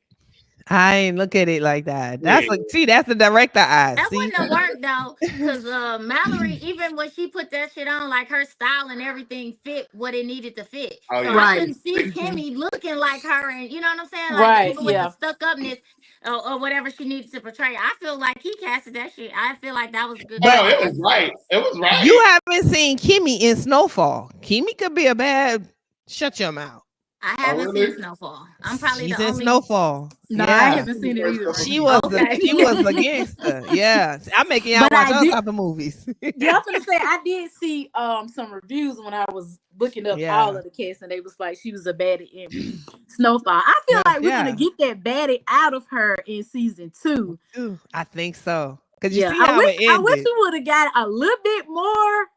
I ain't look at it like that. Yeah. That's the director eye. That See? wouldn't have worked though, because Mallory, even when she put that shit on, like her style and everything fit what it needed to fit. Oh So yeah. I Right. couldn't see Kimmy looking like her, and you know what I'm saying, like Right. even with the Yeah. stuck upness or whatever she needed to portray. I feel like he casted that shit. I feel like that was a good But No, cast. it was right. It was you right. haven't seen Kimmy in Snowfall. Kimmy could be a bad. Shut your mouth. I Oh haven't seen really? Snowfall. I'm probably She's the in only. Snowfall. No, I Yeah. haven't seen it First either, couple She Renee. was seasons. a Okay. she was a gangster. Yeah. I'm making y'all But watch I other did. type of movies. Yeah, I'm gonna say I did see some reviews when I was looking up all Yeah. of the cast, and they was like she was a baddie in Snowfall. I feel like we're gonna Yeah. get that baddie out of her in season 2. Ooh, I think so. Cause you Yeah, see how it I wish ended. we would have got a little bit more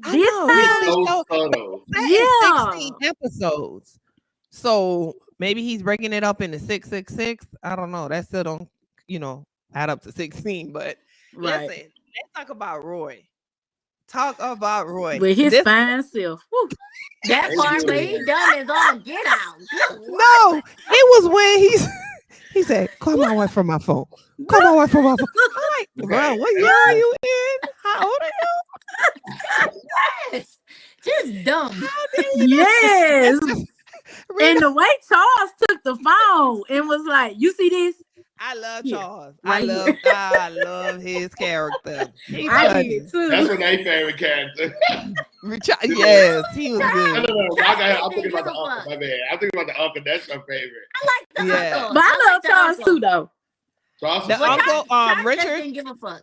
I this know. It He was only time. so showed subtle. that is Yeah, 16 episodes. So maybe he's breaking it up into 666. I don't know. That still don't, add up to 16. But right. listen, Let's talk about Roy. Talk about Roy. With his fine self. Woo. That part where he dumb is all get out. No, it was when he said, "Call my wife from my phone. Call my wife from my phone." I'm like, bro, what year are you in? How old are you? Yes. Just dumb. Yes. And the way Charles took the phone and was like, "You see this?" I love Yeah, Charles. right I love his character. He's I funny. did too. That's Renee's favorite character. Yes, he was I good. don't know. I'm thinking Give about the a uncle. fuck. My bad. I'm thinking about the uncle. That's your favorite. I like the Yeah. uncle. But I love the Charles uncle. too, though. Charles The is Well, funny. uncle, Charles just Richard. didn't give a fuck.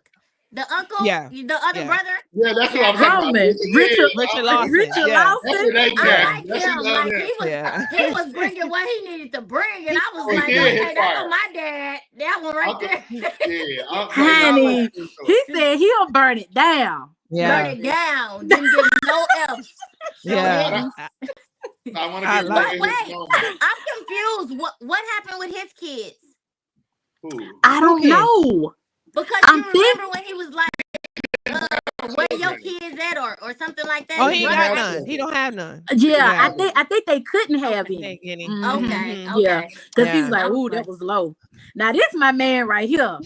The uncle, Yeah. the other Yeah. brother. Yeah, that's what I'm talking about. Roman, Yeah. Richard Lawson. Richard Yeah. That's Lawson. Renee. I Yeah. like That's him. love Like him. Yeah. he was bringing what he needed to bring, and I was he like, did okay, his that's part. on my dad. That one right Uncle, there. yeah. Honey, he said he'll burn it down. Burn Yeah. it down. Didn't give no F's. Yeah. I want to I get like- right in But his wait, moment. I'm confused. What happened with his kids? Who? I don't Okay. know. Because I'm you remember when he was like, where your kids at, or something like that. Oh, His he ain't brother got asked- none. He don't have none. Yeah, I think they couldn't have Can't any. take any. Okay, Mhm. okay. Yeah, because he Yeah. was like, "Ooh, that was low." Now this my man right here.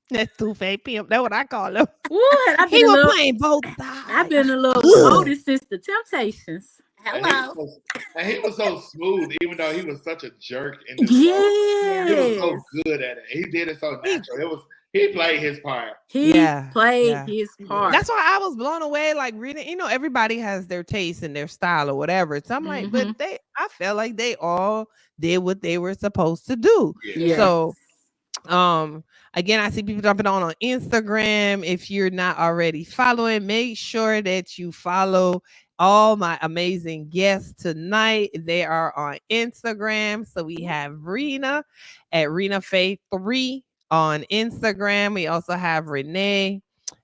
That's two-faced pimp. That's what I call him. Ooh, I've He been a was little, playing both sides. I've been in love with Otis since the Temptations. Hello. And he was so smooth, even though he was such a jerk in this role. He was so Yes, good at it. He did it so natural. He played his part. he Yeah, played yeah. his part. That's why I was blown away. Like reading, everybody has their taste and their style or whatever. So I'm like, but I felt like they all did what they were supposed to do. Yeah. So, again, I see people jumping on Instagram. If you're not already following, make sure that you follow all my amazing guests tonight. They are on Instagram. So we have Rina at Rina Faye 3 on Instagram. We also have Renee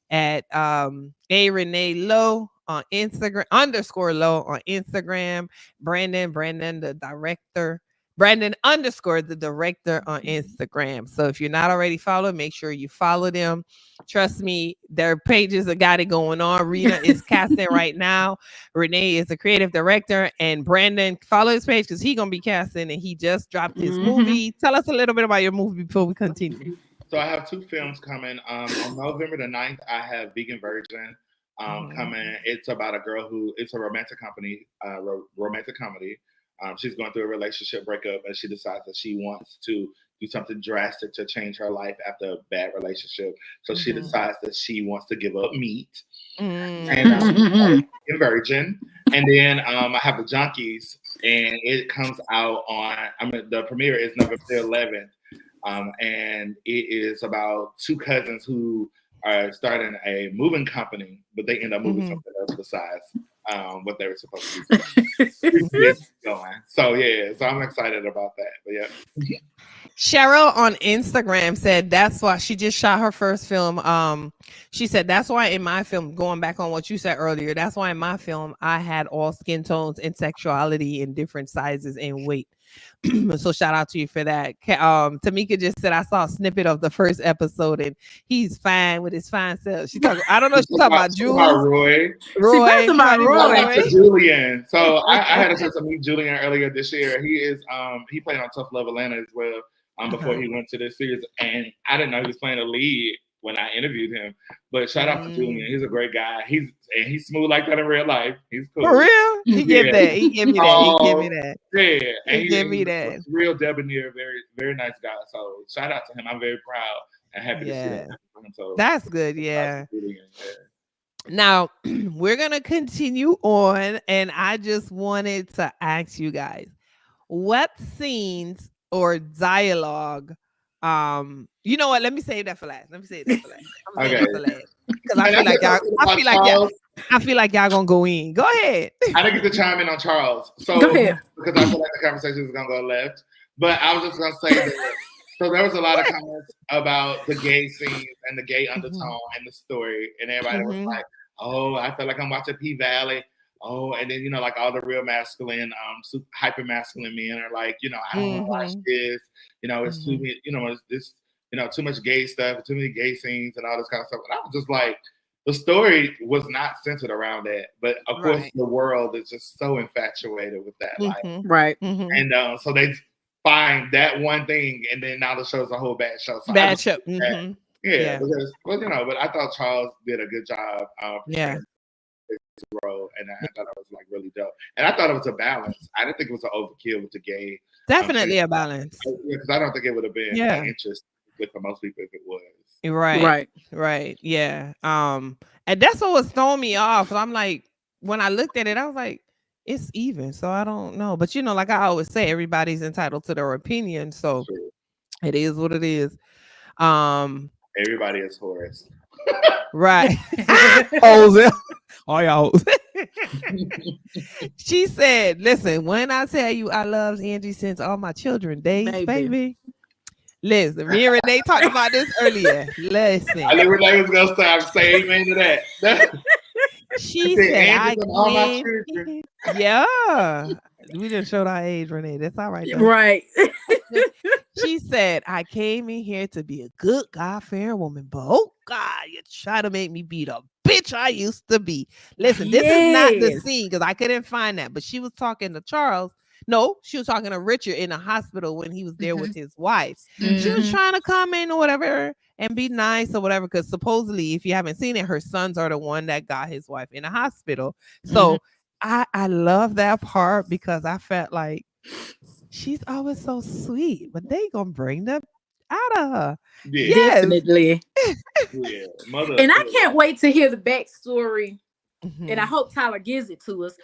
at A Renee Low on Instagram _low on Instagram. Brandon the director. Brandon _ the director on Instagram. So if you're not already following, make sure you follow them. Trust me, their pages have got it going on. Rina is casting right now. Renee is the creative director, and Brandon, follow his page because he's gonna be casting, and he just dropped his movie. Tell us a little bit about your movie before we continue. So I have 2 films coming. On November the 9th, I have Vegan Virgin coming. It's about a girl it's a romantic comedy. She's going through a relationship breakup, and she decides that she wants to do something drastic to change her life after a bad relationship. So she decides that she wants to give up meat. And Virgin. And then I have The Junkies, and it comes out the premiere is November 11th. And it is about 2 cousins who are starting a moving company, but they end up moving something else besides what they were supposed to be going. So I'm excited about that. But yeah. Cheryl on Instagram said that's why she just shot her first film. She said that's why in my film, going back on what you said earlier, that's why in my film I had all skin tones and sexuality in different sizes and weight. So shout out to you for that. Tamika just said I saw a snippet of the first episode and he's fine with his fine self. I don't know if she's talking about Jules. Roy. Roy. Julian. So I had a chance to meet Julian earlier this year. He played on Tough Love Atlanta as well before he went to this series, and I didn't know he was playing a lead when I interviewed him. But shout out to Julian. He's a great guy. He's smooth like that in real life. He's cool. For real? He give that. He give me that. Yeah. And he give me that. Real debonair, very, very nice guy. So shout out to him. I'm very proud and happy to see him. So that's good. Yeah. Now we're gonna continue on, and I just wanted to ask you guys, what scenes or dialogue? You know what? Let me save that for last. Okay. Because I feel like y'all gonna go in. Go ahead. I didn't get to chime in on Charles, so go ahead. Because I feel like the conversation is gonna go left. But I was just gonna say that. So there was a lot of comments about the gay scenes and the gay undertone and the story, and everybody was like, "Oh, I feel like I'm watching P-Valley." Oh, and then like all the real masculine, hyper masculine men are like, I don't want to watch this. It's too, it's this too much gay stuff, too many gay scenes and all this kind of stuff. And I was just like, the story was not centered around that. But of course, the world is just so infatuated with that. Right. And so they find that one thing, and then now the show's a whole bad show. So bad show. Yeah, because, but I thought Charles did a good job. His role, and I thought it was like really dope. And I thought it was a balance. I didn't think it was an overkill with the gay. Definitely a balance. Because I don't think it would have been interesting for most people if it was. Right. Yeah. And that's what was throwing me off. I'm like, when I looked at it, I was like, it's even. So I don't know. But like I always say, everybody's entitled to their opinion. So it is what it is. Everybody is Horace. Right. Oh, y'all. She said, listen, when I tell you I love Angie since all my children days, baby. Listen, me and Renee talked about this earlier. Listen. I knew Renee was going to say amen to that. She said, yeah. We just showed our age, Renee. That's all right. Though. Right. She said, I came in here to be a good, God-fearing woman, but oh God, you try to make me be the bitch I used to be. Listen, this is not the scene because I couldn't find that, but she was talking to Charles. No, she was talking to Richard in the hospital when he was there with his wife. She was trying to come in or whatever and be nice or whatever, because supposedly, if you haven't seen it, her sons are the one that got his wife in the hospital. So I love that part because I felt like she's always so sweet, but they gonna bring them out of her. Yeah. Definitely. Mother. And I can't wait to hear the backstory. And I hope Tyler gives it to us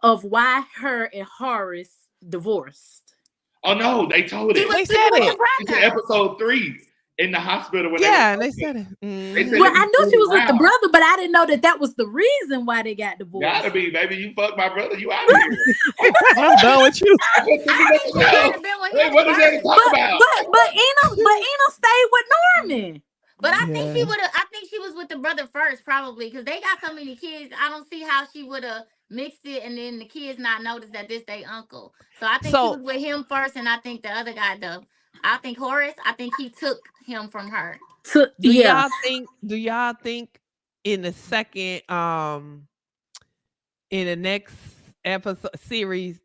of why her and Horace divorced. Oh no, they told it. They said it. It's in episode 3 in the hospital. When they said it. Well, I knew she was with the brother, but I didn't know that was the reason why they got divorced. Gotta be, baby. You fuck my brother. You out of here. I'm done with you. What is that to talk about? But Eno stayed with Norman. But I think she would have. I think she was with the brother first, probably, because they got so many kids. I don't see how she would have mixed it, and then the kids not noticed that this they uncle. So I think she was with him first, and I think the other guy, I think Horace. I think he took him from her. Do y'all think in the second in the next episode series?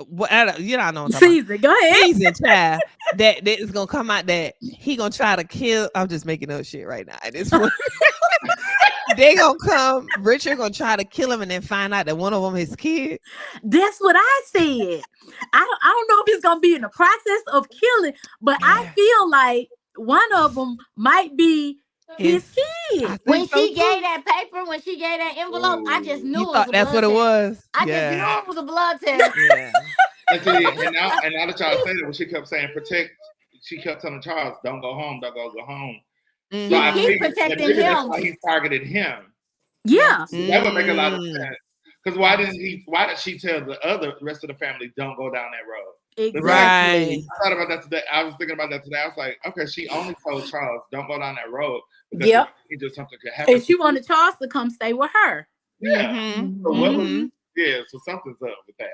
You don't know. Season, go ahead. Season, child. That is gonna come out that he gonna try to kill. I'm just making up shit right now. At this point, they gonna come. Richard gonna try to kill him, and then find out that one of them his kid. That's what I said. I don't know if he's gonna be in the process of killing, but I feel like one of them might be his kid. When she gave that paper, when she gave that envelope, I just knew it was a that's blood what it was. I just knew it was a blood test. And now that y'all say that, when she kept saying protect, she kept telling Charles, "Don't go home, don't go home." So He's protecting him. That's why he targeted him. Yeah, that would make a lot of sense. Because why did she tell the rest of the family, "Don't go down that road"? Exactly. Right. I thought about that today. I was thinking about that today. I was like, okay, she only told Charles, "Don't go down that road." Yep. Just something could happen. And she wanted Charles to come stay with her. Yeah. So something's up with that.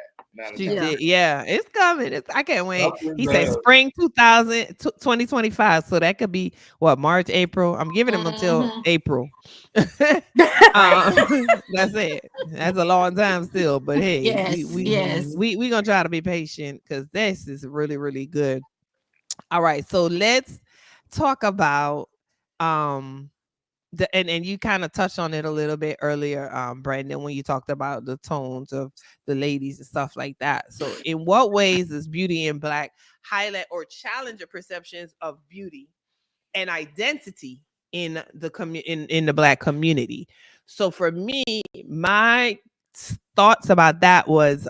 It's coming. I can't wait. He said spring 2025. So that could be what, March, April. I'm giving him until April. That's it. That's a long time still. But hey, we gonna try to be patient because this is really, really good. All right, so let's talk about and you kind of touched on it a little bit earlier, Brandon, when you talked about the tones of the ladies and stuff like that. So in what ways does Beauty in Black highlight or challenge your perceptions of beauty and identity in the in the Black community? So for me, my thoughts about that was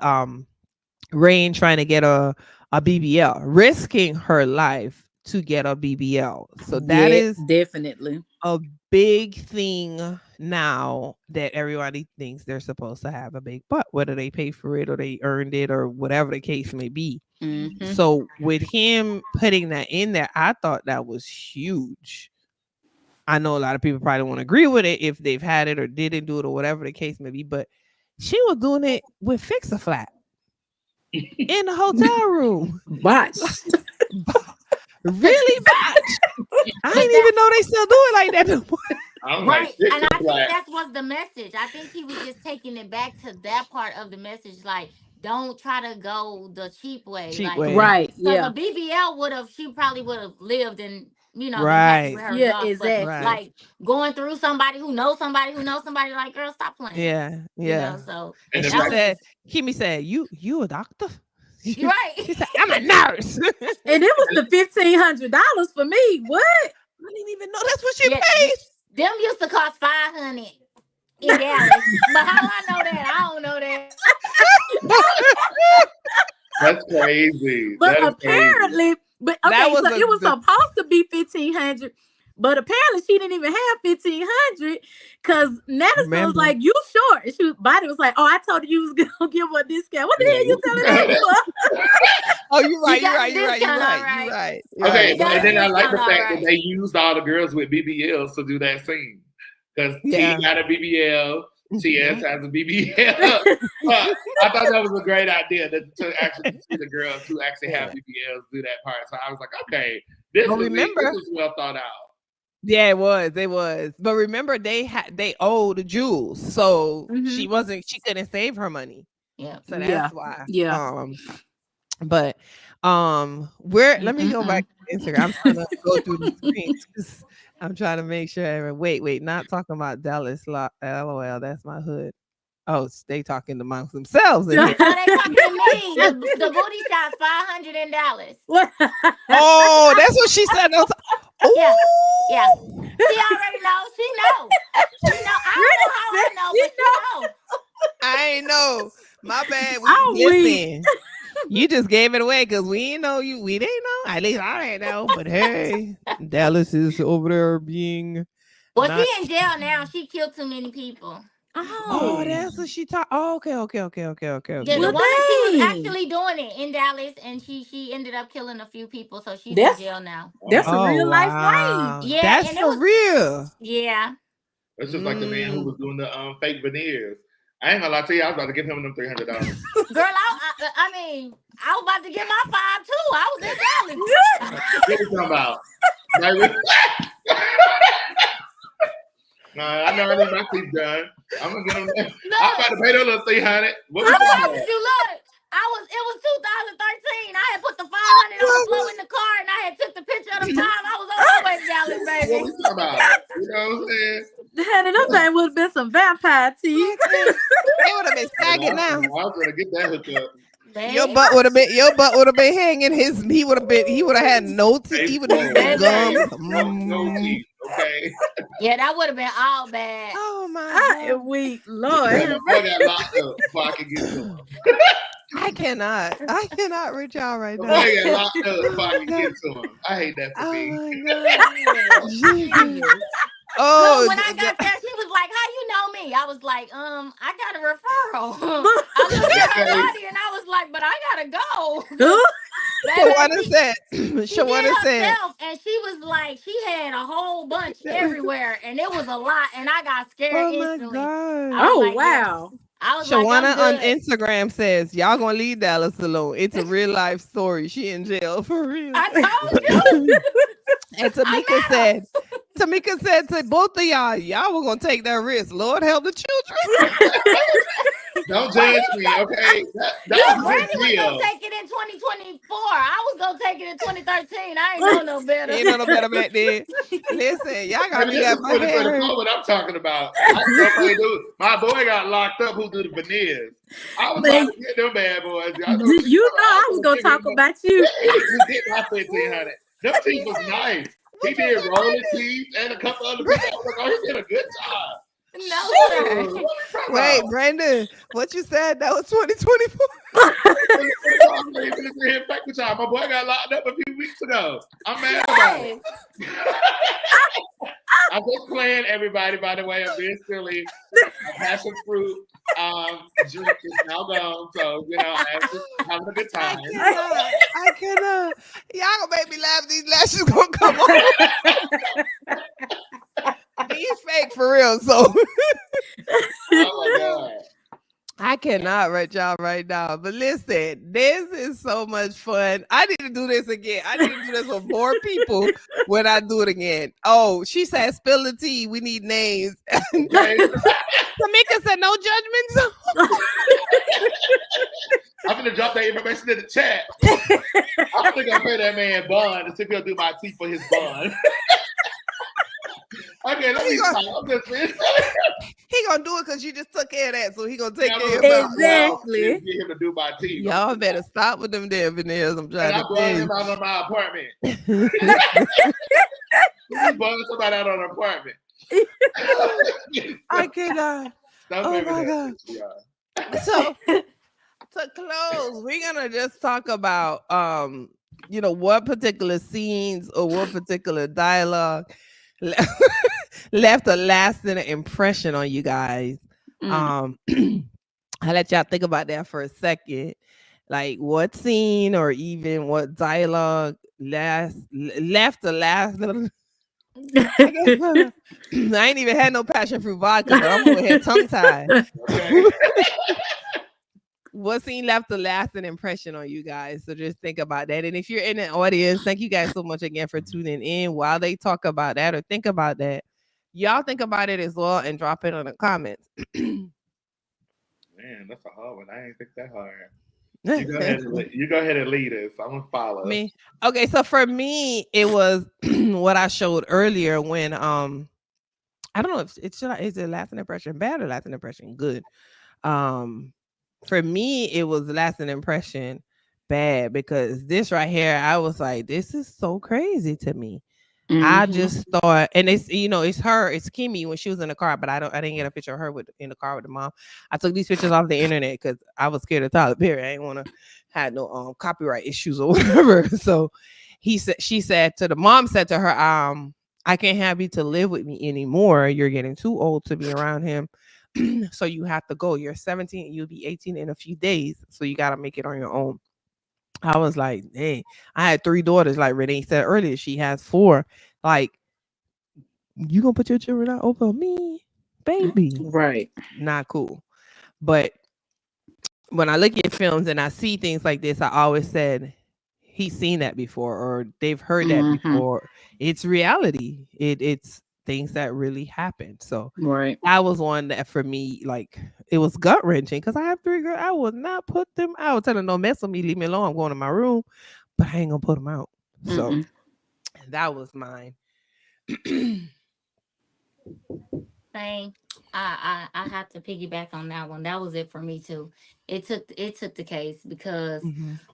Rain trying to get a BBL, risking her life to get a BBL. So that is definitely a big thing now that everybody thinks they're supposed to have a big butt, whether they pay for it or they earned it or whatever the case may be. So with him putting that in there, I thought that was huge. I know a lot of people probably won't agree with it if they've had it or didn't do it or whatever the case may be, but she was doing it with Fix-A-Flat in the hotel room. Watch. really much. I didn't even know they still do it like that no more. I'm Right. like, this And is I think like, that was the message. I think he was just taking it back to that part of the message. Like, don't try to go the cheap way. Cheap Like, way. Right. because Yeah. a BBL she probably would have lived and, been happy Right. with her Yeah. results. But Exactly. Right. like going through somebody who knows somebody who knows somebody, like, girl, stop playing. Yeah. Yeah. So and And the she fact, said, Kimmy said, you a doctor? you're right. She said, I'm a nurse. And it was the $1,500 for me. What? I didn't even know that's what she Yeah, paid. them used to cost $500 in Dallas. But how I know that? I don't know that. that's crazy. But That is crazy. apparently, but okay, That was so it was the supposed to be 1,500, but apparently she didn't even have 1,500 because Madison was Remember. like, "You short." And Body was like, "Oh, I told you was gonna give her a discount. What the hell you telling that for?" Oh, you're right. You You're got right. the You're right. You're discount, right. all You're right. right. You're Okay, right. but got then I like the discount, fact alright. that they used all the girls with BBLs to do that scene. Because Yeah. T got a BBL, TS has a BBL. But I thought that was a great idea to actually see the girls who actually have BBLs do that part. So I was like, okay, this But was remember- this was well thought out. Yeah, it was. It was. But remember, they owed Jules, so Mhm. she couldn't save her money. Yeah. So Yeah. that's why. Yeah. But let me go back to Instagram. I'm trying to go through the screens because I'm trying to make sure. Wait, not talking about Dallas. LOL, that's my hood. Oh, they talking amongst themselves in here. No, they talking to me. The booty shot's $500 in Dallas. Oh, that's what she said. Yeah. Yeah. She already knows. She know. She know. I don't know how I know, but she know. I ain't know. My bad. I'm Listen. You just gave it away because we didn't know you. We didn't know. At least I didn't know. But hey, Dallas is over there being. Well, not- she in jail now. She killed too many people. Oh, that's what she taught. Oh, okay. Yeah, Okay. the Well, woman, she was dang. actually doing it in Dallas, and she ended up killing a few people, so she's in jail now. That's a Oh, real life wow. range. Yeah, That's and it for was real. yeah. It's just like the man who was doing the fake veneers. I ain't gonna lie to you, I was about to give him them $300. Girl, I mean, I was about to get my 5 too. I was in Dallas. What you talking about? Like, no, I know I need my teeth done. I'm gonna get them. I'm about to pay them little $300. What I we talking promise about? you, look. It was 2013. I had put the 500 on the floor in the car, and I had took the picture of the 5. I was on my way to Dallas, What baby. we talking about? You know what I'm saying? Honey, them thing would have been some vampire teeth. They would have been I sagging now. was gonna get that hook up. Your butt would have been hanging. He would have had no teeth. He would have Baby. gum. No teeth, okay? Yeah, that would have been all bad. Oh my I god! am weak, Lord. I got locked up before I could get to him. I cannot reach y'all right now. I got locked up before I could get to him. I hate that for Oh me. my god! Jesus. Look, Oh, when I got there, she was like, "How you know me?" I was like, I got a referral." I looked at her body and I was like, "But I gotta go." She Shawana did said, herself, and she was like, she had a whole bunch everywhere, and it was a lot, and I got scared "Oh my instantly. god!" I was Oh, like, wow. I was like, Shawana I'm on good. Instagram says, "Y'all gonna leave Dallas alone. It's a real life story. She in jail for real." I told you. And Tamika said to both of y'all were gonna take that risk. Lord help the children. Don't judge me, okay? That Look, was Brandy a was deal. gonna take it in 2024. I was gonna take it in 2013. I ain't know no better. Ain't no better back then. Listen, y'all got Baby, me this got is my hair. 2024 what I'm talking about. My boy got locked up who do the veneers. I was about to get them bad boys. You know I was going to talk about you. We get my 1,500. Them teeth was nice. He did rolling teeth and a couple other people. I was like, oh, he did a good job. No, What sir. we talking Wait, about? Brandon, what you said? That was 2024. My boy got locked up a few weeks ago. I'm mad about it. I'm just playing, everybody. By the way, I'm being silly. Passion fruit drink is now gone, so I'm just having a good time. I cannot. Y'all gonna make me laugh. These lashes gonna come on. He's fake for real. So Oh my god. I cannot write y'all right now. But listen, this is so much fun. I need to do this again. I need to do this with more people when I do it again. Oh, she said spill the tea. We need names. Okay. Tamika said no judgments. I'm gonna drop that information in the chat. I'm gonna pay that man bond and see if he'll do my tea for his bond. Okay, let me stop. I'm just He gonna do it because you just took care of that, so he gonna take care of Exactly. Get him to do my tea. Y'all better stop with them damn veneers. I'm trying and to I'm tell blowing you. him out of my apartment. He's blowing somebody out on an apartment. I cannot. Oh my God. So to close, we're gonna just talk about what particular scenes or what particular dialogue left a lasting impression on you guys. I'll let y'all think about that for a second. Like what scene or even what dialogue left a last little. I ain't even had no passion fruit vodka, but I'm over here tongue tied. Okay. What scene left a lasting impression on you guys? So just think about that. And if you're in the audience, thank you guys so much again for tuning in. While they talk about that or think about that, y'all think about it as well and drop it in the comments. Man, that's a hard one. I ain't think that hard. You go ahead and lead us. I'm gonna follow. Me. Okay, so for me, it was what I showed earlier when I don't know if is it lasting impression bad or lasting impression good. For me, it was lasting impression bad because this right here, I was like, this is so crazy to me. I just thought, and it's it's Kimmy when she was in the car, but I didn't get a picture of her in the car with the mom. I took these pictures off the internet because I was scared of Tyler Perry. I didn't want to have no copyright issues or whatever. So she said to the mom said to her, I can't have you to live with me anymore. You're getting too old to be around him. So you have to go. You're 17 and you'll be 18 in a few days. So you got to make it on your own. I was like, hey, I had 3 daughters. Like Renee said earlier, she has 4. Like, you gonna put your children out over me, baby? Right. Not cool. But when I look at films and I see things like this, I always said, he's seen that before or they've heard that before. It's reality. It's things that really happen. So that was one that for me, like, it was gut wrenching because I have 3 girls. I would not put them out. Tell them, no mess with me, leave me alone. I'm going to my room, but I ain't gonna put them out. So that was mine. Same. I have to piggyback on that one. That was it for me too. It took the case because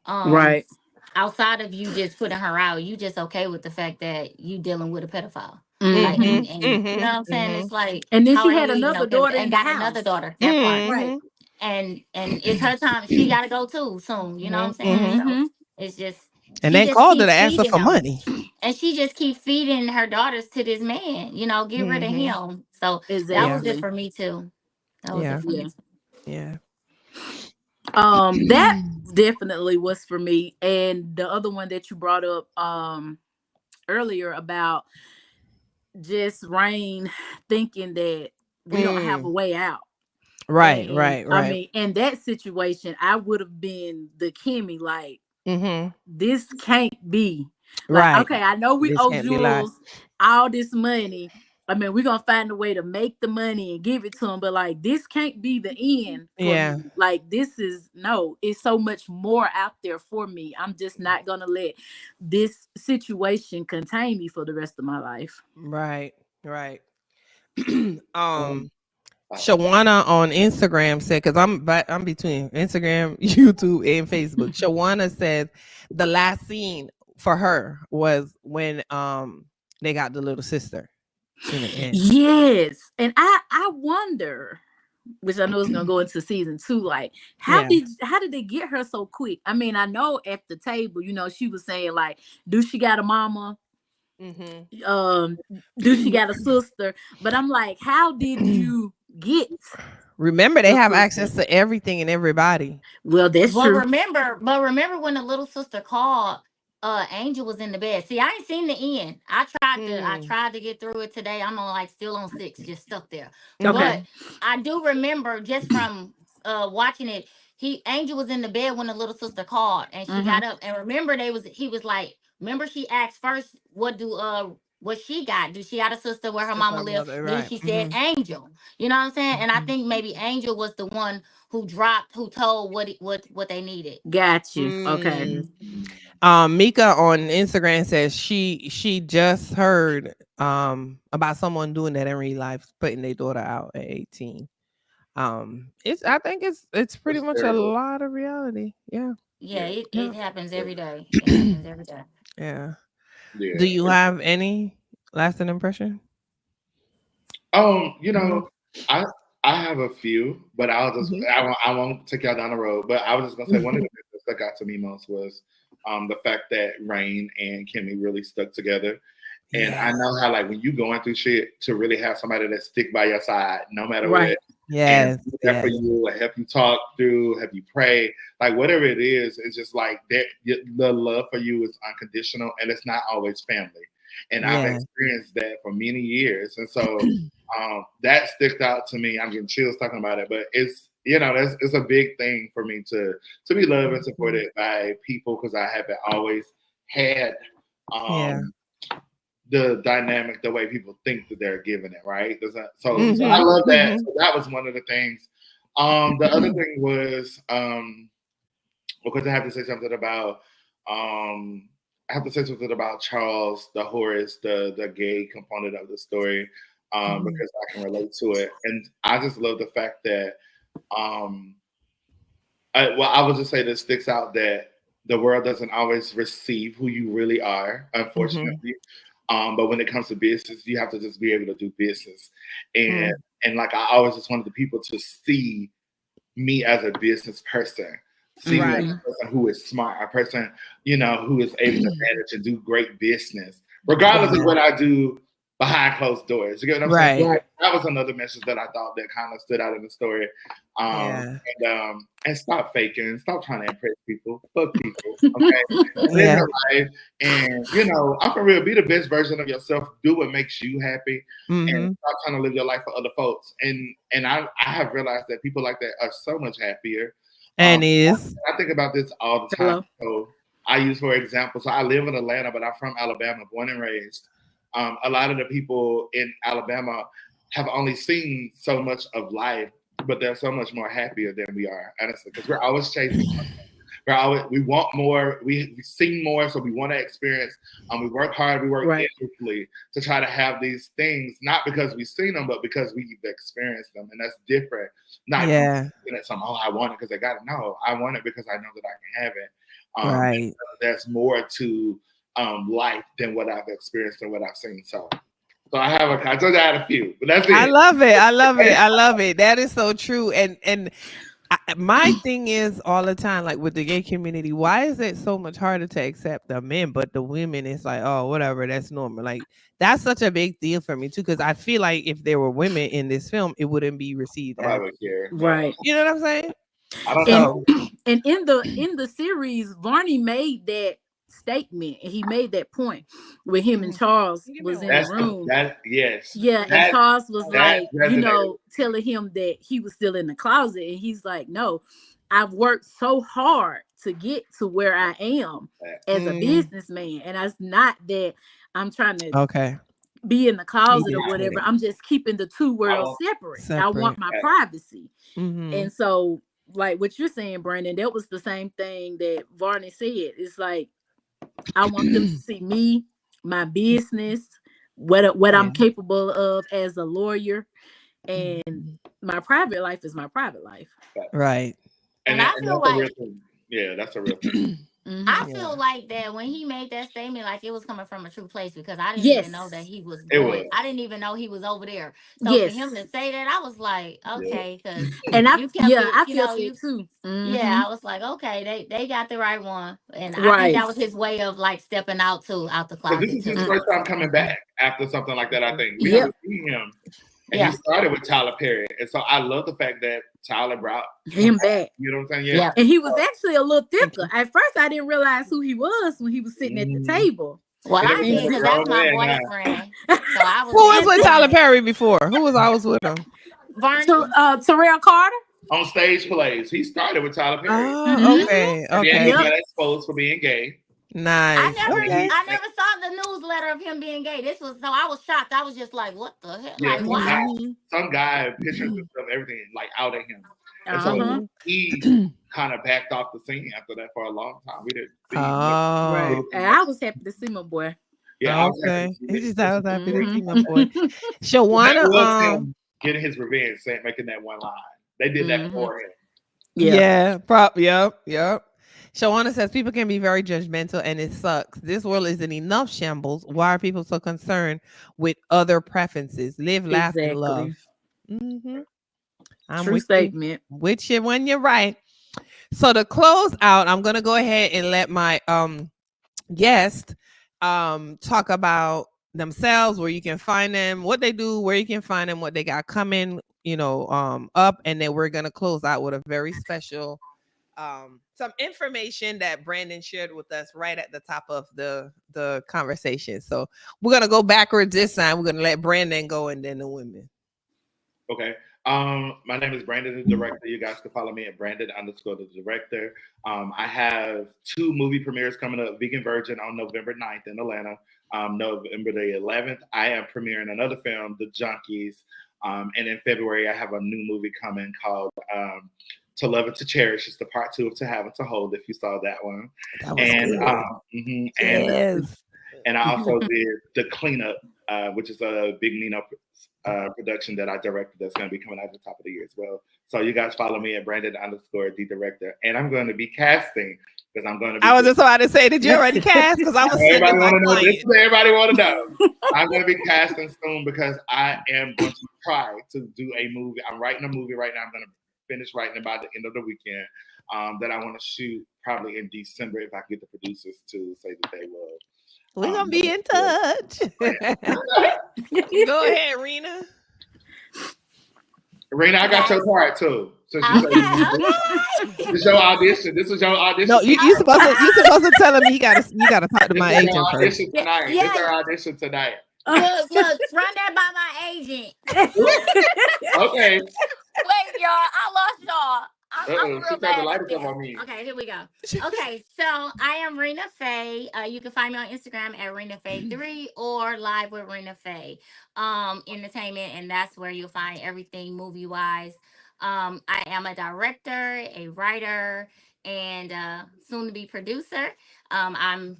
outside of you just putting her out, you just okay with the fact that you dealing with a pedophile. Like, and you know what I'm saying? It's like, and then she had another daughter and got another daughter. That part, right? And it's her time. She got to go too soon. You know what I'm saying? So it's just. And they called her to ask her for money. And she just keep feeding her daughters to this man, get rid of him. So that was it for me too. That was it for me too. Yeah. That definitely was for me. And the other one that you brought up earlier about just Rain thinking that we don't have a way out. Right. I mean, in that situation, I would have been the Kimmy, like, this can't be. Like, okay, I know we owe Jules all this money. I mean, we're gonna find a way to make the money and give it to him, but like, this can't be the end for me. Like, this is it's so much more out there for me. I'm just not gonna let this situation contain me for the rest of my life. Right. Shawana on Instagram said, because I'm between Instagram, YouTube, and Facebook. Shawana says the last scene for her was when they got the little sister in the end. Yes, and I wonder, which I know is gonna go into season 2. Like, how did they get her so quick? I mean, I know at the table, she was saying like, do she got a mama? Do she got a sister? But I'm like, how did you get? Remember, they have access to everything and everybody. Well, that's true. Remember when the little sister called, Angel was in the bed. See, I ain't seen the end. I tried to get through it today. I'm on still on 6, just stuck there. Okay. But I do remember just from watching it, Angel was in the bed when the little sister called, and she got up. And remember, he was like, remember, she asked first, what she got? Do she got a sister where her mama lived? Mother, Then right. she said Angel. You know what I'm saying? And I think maybe Angel was the one who told what they needed. Got you. Okay. Mika on Instagram says she just heard about someone doing that in real life, putting their daughter out at 18. I think it's pretty That's much terrible. a lot of reality. Yeah. Yeah, Yeah. it happens every day. It happens every day. Yeah. Yeah. Do you have any lasting impression? You know, I have a few, but I won't take y'all down the road. But I was just gonna say one of the things that stuck out to me most was the fact that Rain and Kimmy really stuck together. And I know how, like, when you going through shit, to really have somebody that stick by your side no matter what. Yes. And be there for you, and help you talk through, help you pray, like whatever it is, it's just like that. The love for you is unconditional, and it's not always family. And I've experienced that for many years, and so that sticks out to me. I'm getting chills talking about it, but it's it's a big thing for me to be loved and supported by people, because I haven't always had the dynamic the way people think that they're giving it, right? So I love that. So that was one of the things. The other thing was because I have to say something about Charles, the Horace, the gay component of the story, because I can relate to it, and I just love the fact that I would just say this sticks out, that the world doesn't always receive who you really are, unfortunately. But when it comes to business, you have to just be able to do business. And like, I always just wanted the people to see me as a business person, see me as a person who is smart, a person, who is able to manage and do great business, regardless of what I do behind closed doors. You get what I'm saying? Right. That was another message that I thought that kind of stood out in the story. And stop faking, stop trying to impress people. Fuck people. Okay. Live your life. And I'm for real, be the best version of yourself. Do what makes you happy. And stop trying to live your life for other folks. And I have realized that people like that are so much happier. I think about this all the time. So I use, for example, so I live in Atlanta, but I'm from Alabama, born and raised. A lot of the people in Alabama have only seen so much of life, but they're so much more happier than we are, honestly, because we're always chasing something. We want more, we see more, so we want to experience. We work hard, we work endlessly to try to have these things, not because we've seen them, but because we've experienced them, and that's different. Not at something, I want it because I got it. No, I want it because I know that I can have it. There's more to life than what I've experienced and what I've seen. So I told you I had a few, but that's it. I love it. That is so true. And my thing is all the time, like with the gay community, why is it so much harder to accept the men, but the women, it's like, oh, whatever, that's normal. Like, that's such a big deal for me too, because I feel like if there were women in this film, it wouldn't be received as, right. You know what I'm saying? I don't know. And in the series, Varney made that statement, and he made that point with him and Charles was in the room. And Charles was like, telling him that he was still in the closet, and he's like, no, I've worked so hard to get to where I am as a businessman, and it's not that I'm trying to be in the closet or whatever. I'm just keeping the two worlds separate. I want my privacy. And so, like what you're saying, Brandon, that was the same thing that Varney said. It's like, I want them to see me, my business, what I'm capable of as a lawyer, and my private life is my private life. Right. And I feel like, that's a real thing. I feel like that when he made that statement, like it was coming from a true place, because I didn't even know that he was going. I didn't even know he was over there. So for him to say that, I was like, okay, because I feel it too. Yeah, I was like, okay, they got the right one, and I think that was his way of like stepping out the closet. This is his first time coming back after something like that. I think we haven't seen him. And he started with Tyler Perry. And so I love the fact that Tyler brought him back. You know what I'm saying? Yeah. And he was actually a little thicker. At first, I didn't realize who he was when he was sitting at the table. Well, I did, because that's my boyfriend. So I was. Who was with Tyler Perry before? Who was always with him? Terrell Carter. on stage plays. He started with Tyler Perry. Oh, okay. And Okay. then he got exposed for being gay. Nice. Okay. I never saw the newsletter of him being gay. This was so I was shocked. I was just like, what the hell? Yeah, Like, wow. some guy pictures and stuff, everything like out at him. And so Mhm. he kind of backed off the scene after that for a long time. We didn't see him. Right. And I was happy to see my boy. Yeah, Okay. He just I was happy to see my Mhm. boy. That Shawana, was him getting his revenge, making that one line. They did that for him. Yep. Shawana says people can be very judgmental and it sucks. This world isn't enough shambles. Why are people so concerned with other preferences? Live, laugh, and love. I'm True with statement. You, with you when you're right. So to close out, I'm gonna go ahead and let my guest talk about themselves, where you can find them, what they do, where you can find them, what they got coming, up, and then we're gonna close out with a very special some information that Brandon shared with us right at the top of the conversation. So we're gonna go backwards this time. We're gonna let Brandon go and then the women. Okay. My name is Brandon, the director. You guys can follow me at Brandon_the director. I have 2 movie premieres coming up. Vegan Virgin on November 9th in Atlanta. November the 11th, I am premiering another film, The Junkies. And in February, I have a new movie coming called To Love and to Cherish. It's the part 2 of To Have and to Hold, if you saw that one. That was good. And I also did The Cleanup, which is a big Nino production that I directed that's going to be coming out at the top of the year as well. So you guys follow me at Brandon_the director. And I'm going to be casting because I'm going to be. I was just about to say, did you already cast? Because I was everybody want to know. This is everybody want to know. I'm going to be casting soon because I am going to try to do a movie. I'm writing a movie right now. I'm going to finish writing it by the end of the weekend that I want to shoot probably in December if I can get the producers to say that they will. We're going to be in touch. Go ahead, Rina. Rina, I got your part too. So this is your audition. This is your audition. No, you supposed to tell him you gotta talk to my agent first. Audition tonight. Yeah. This is our audition tonight. Look, run that by my agent. Okay. Wait, y'all, I lost y'all. I'm real bad at this. Okay, here we go. Okay, so I am Rina Faye. You can find me on Instagram at Rina Faye 3 or Live with Rina Faye Entertainment, and that's where you'll find everything movie wise. I am a director, a writer, and soon to be producer. I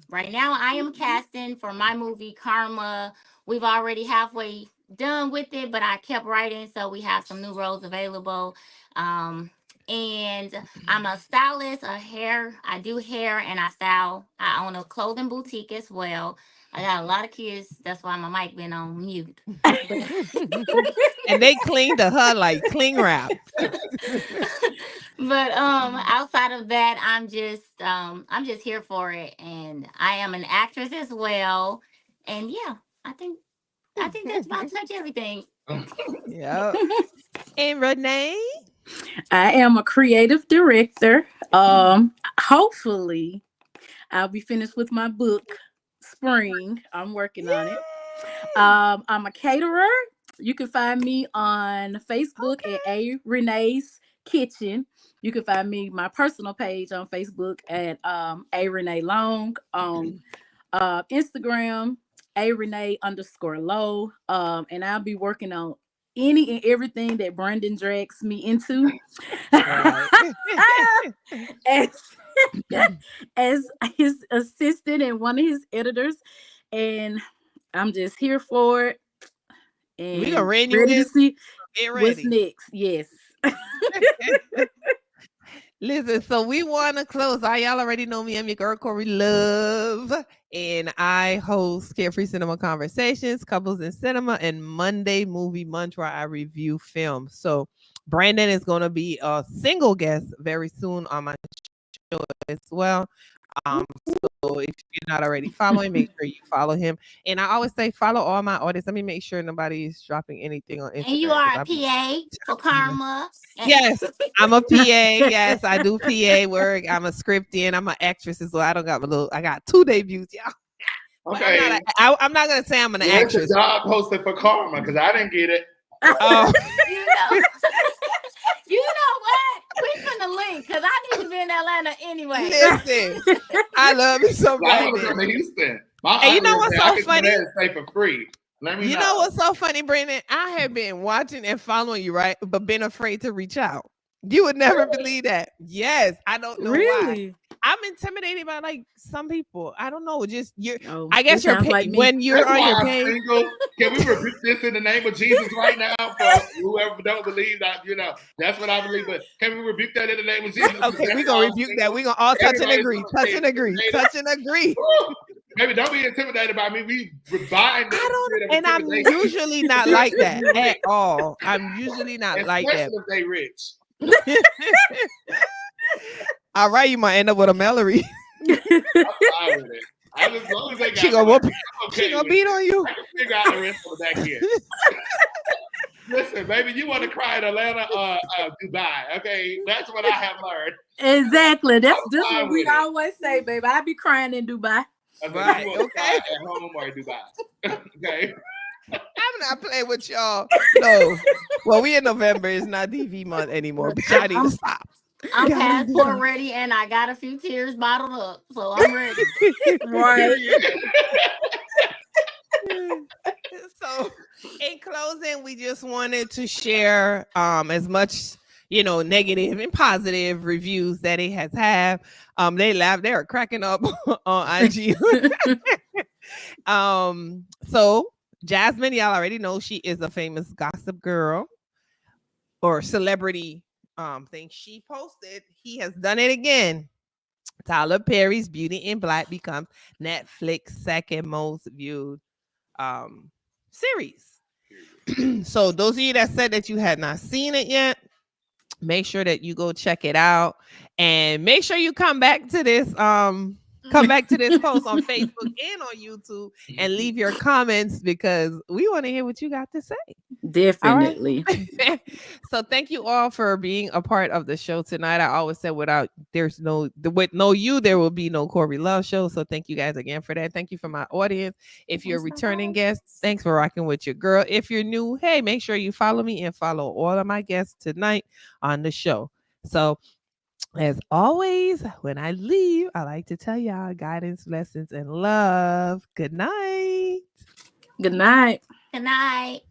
am casting for my movie Karma. We've already halfway done with it, but I kept writing, so we have some new roles available. And I'm a stylist, I do hair and I style. I own a clothing boutique as well. I got a lot of kids. That's why my mic been on mute. And they cleaned her like cling wrap. But outside of that, I'm just here for it. And I am an actress as well. And yeah, I think that's about to touch everything. Yeah. And Renee? I am a creative director. Hopefully I'll be finished with my book spring. I'm working on it. I'm a caterer. You can find me on Facebook at A Renee's Kitchen. You can find me my personal page on Facebook at A Renee Long. On Instagram, A Renee_low. And I'll be working on any and everything that Brandon drags me into. as his assistant and one of his editors. And I'm just here for it. And we gonna rein ready to see what's ready. next. Yes. Listen, so we want to close. Y'all already know me. I'm your girl, Corey Love. And I host Carefree Cinema Conversations, Couples in Cinema, and Monday Movie Month, where I review films. So Brandon is going to be a single guest very soon on my show as well. So if you're not already following, make sure you follow him. And I always say follow all my artists. Let me make sure nobody is dropping anything on Instagram. And you are a PA for Karma. Yes, I'm a PA. Yes, I do PA work. I'm a scripting. I'm an actress as well. I got 2 debuts, y'all. Okay. I'm not gonna say I'm an actress. Job posted for Karma because I didn't get it. Oh. You know what? We finna link because I need to be in Atlanta anyway. Listen, I love you so, I want to Brandon. come to Houston. My And you uncle know what's said I so can funny? come there and stay for free. Let me You know what's so funny, Brandon? I have been watching and following you, right? But been afraid to reach out. You would never believe that. Yes, I don't know why. Really? I'm intimidated by like some people. I don't know. Just you. Oh, I guess this sounds like me. when you're That's on why your I'm page. single. Can we rebuke this in the name of Jesus right now for whoever don't believe that? You know, that's what I believe. But can we rebuke that in the name of Jesus? Okay, we're gonna rebuke that. We're gonna all touch and agree. Touch and agree. Touch and agree. Maybe don't be intimidated by me. We bind that spirit of And I'm intimidation. usually not like that at all. I'm usually not like that. Especially if they rich. All right, you might end up with a Mallory. I'm fine with it. As long as they got She gonna money, whoop. I'm okay She gonna with beat it. on you. I can figure out the rest of the back end. Listen, baby, you want to cry in Atlanta or Dubai? Okay, that's what I have learned. Exactly. That's I'm this fine what we with it. always say, baby. I be crying in Dubai. Okay, Right, you want to okay. cry at home or in Dubai? Okay. I'm not playing with y'all. No. Well, we in November. It's not DV month anymore. But y'all need to stop. I'm Y'all need to passport stop. ready and I got a few tears bottled up. So I'm ready. Right. So in closing, we just wanted to share as much negative and positive reviews that it has had. They are cracking up on IG. So Jasmine, y'all already know she is a famous gossip girl or celebrity thing. She posted, he has done it again. Tyler Perry's Beauty in Black becomes Netflix second most viewed series. So those of you that said that you had not seen it yet, make sure that you go check it out and make sure you come back to this post on Facebook and on YouTube and leave your comments because we want to hear what you got to say. Definitely. So thank you all for being a part of the show tonight. I always said with no you, there will be no Corey Love show. So thank you guys again for that. Thank you for my audience. If you're a returning guest, thanks for rocking with your girl. If you're new, hey, make sure you follow me and follow all of my guests tonight on the show. So as always, when I leave, I like to tell y'all guidance, lessons, and love. Good night. Good night. Good night.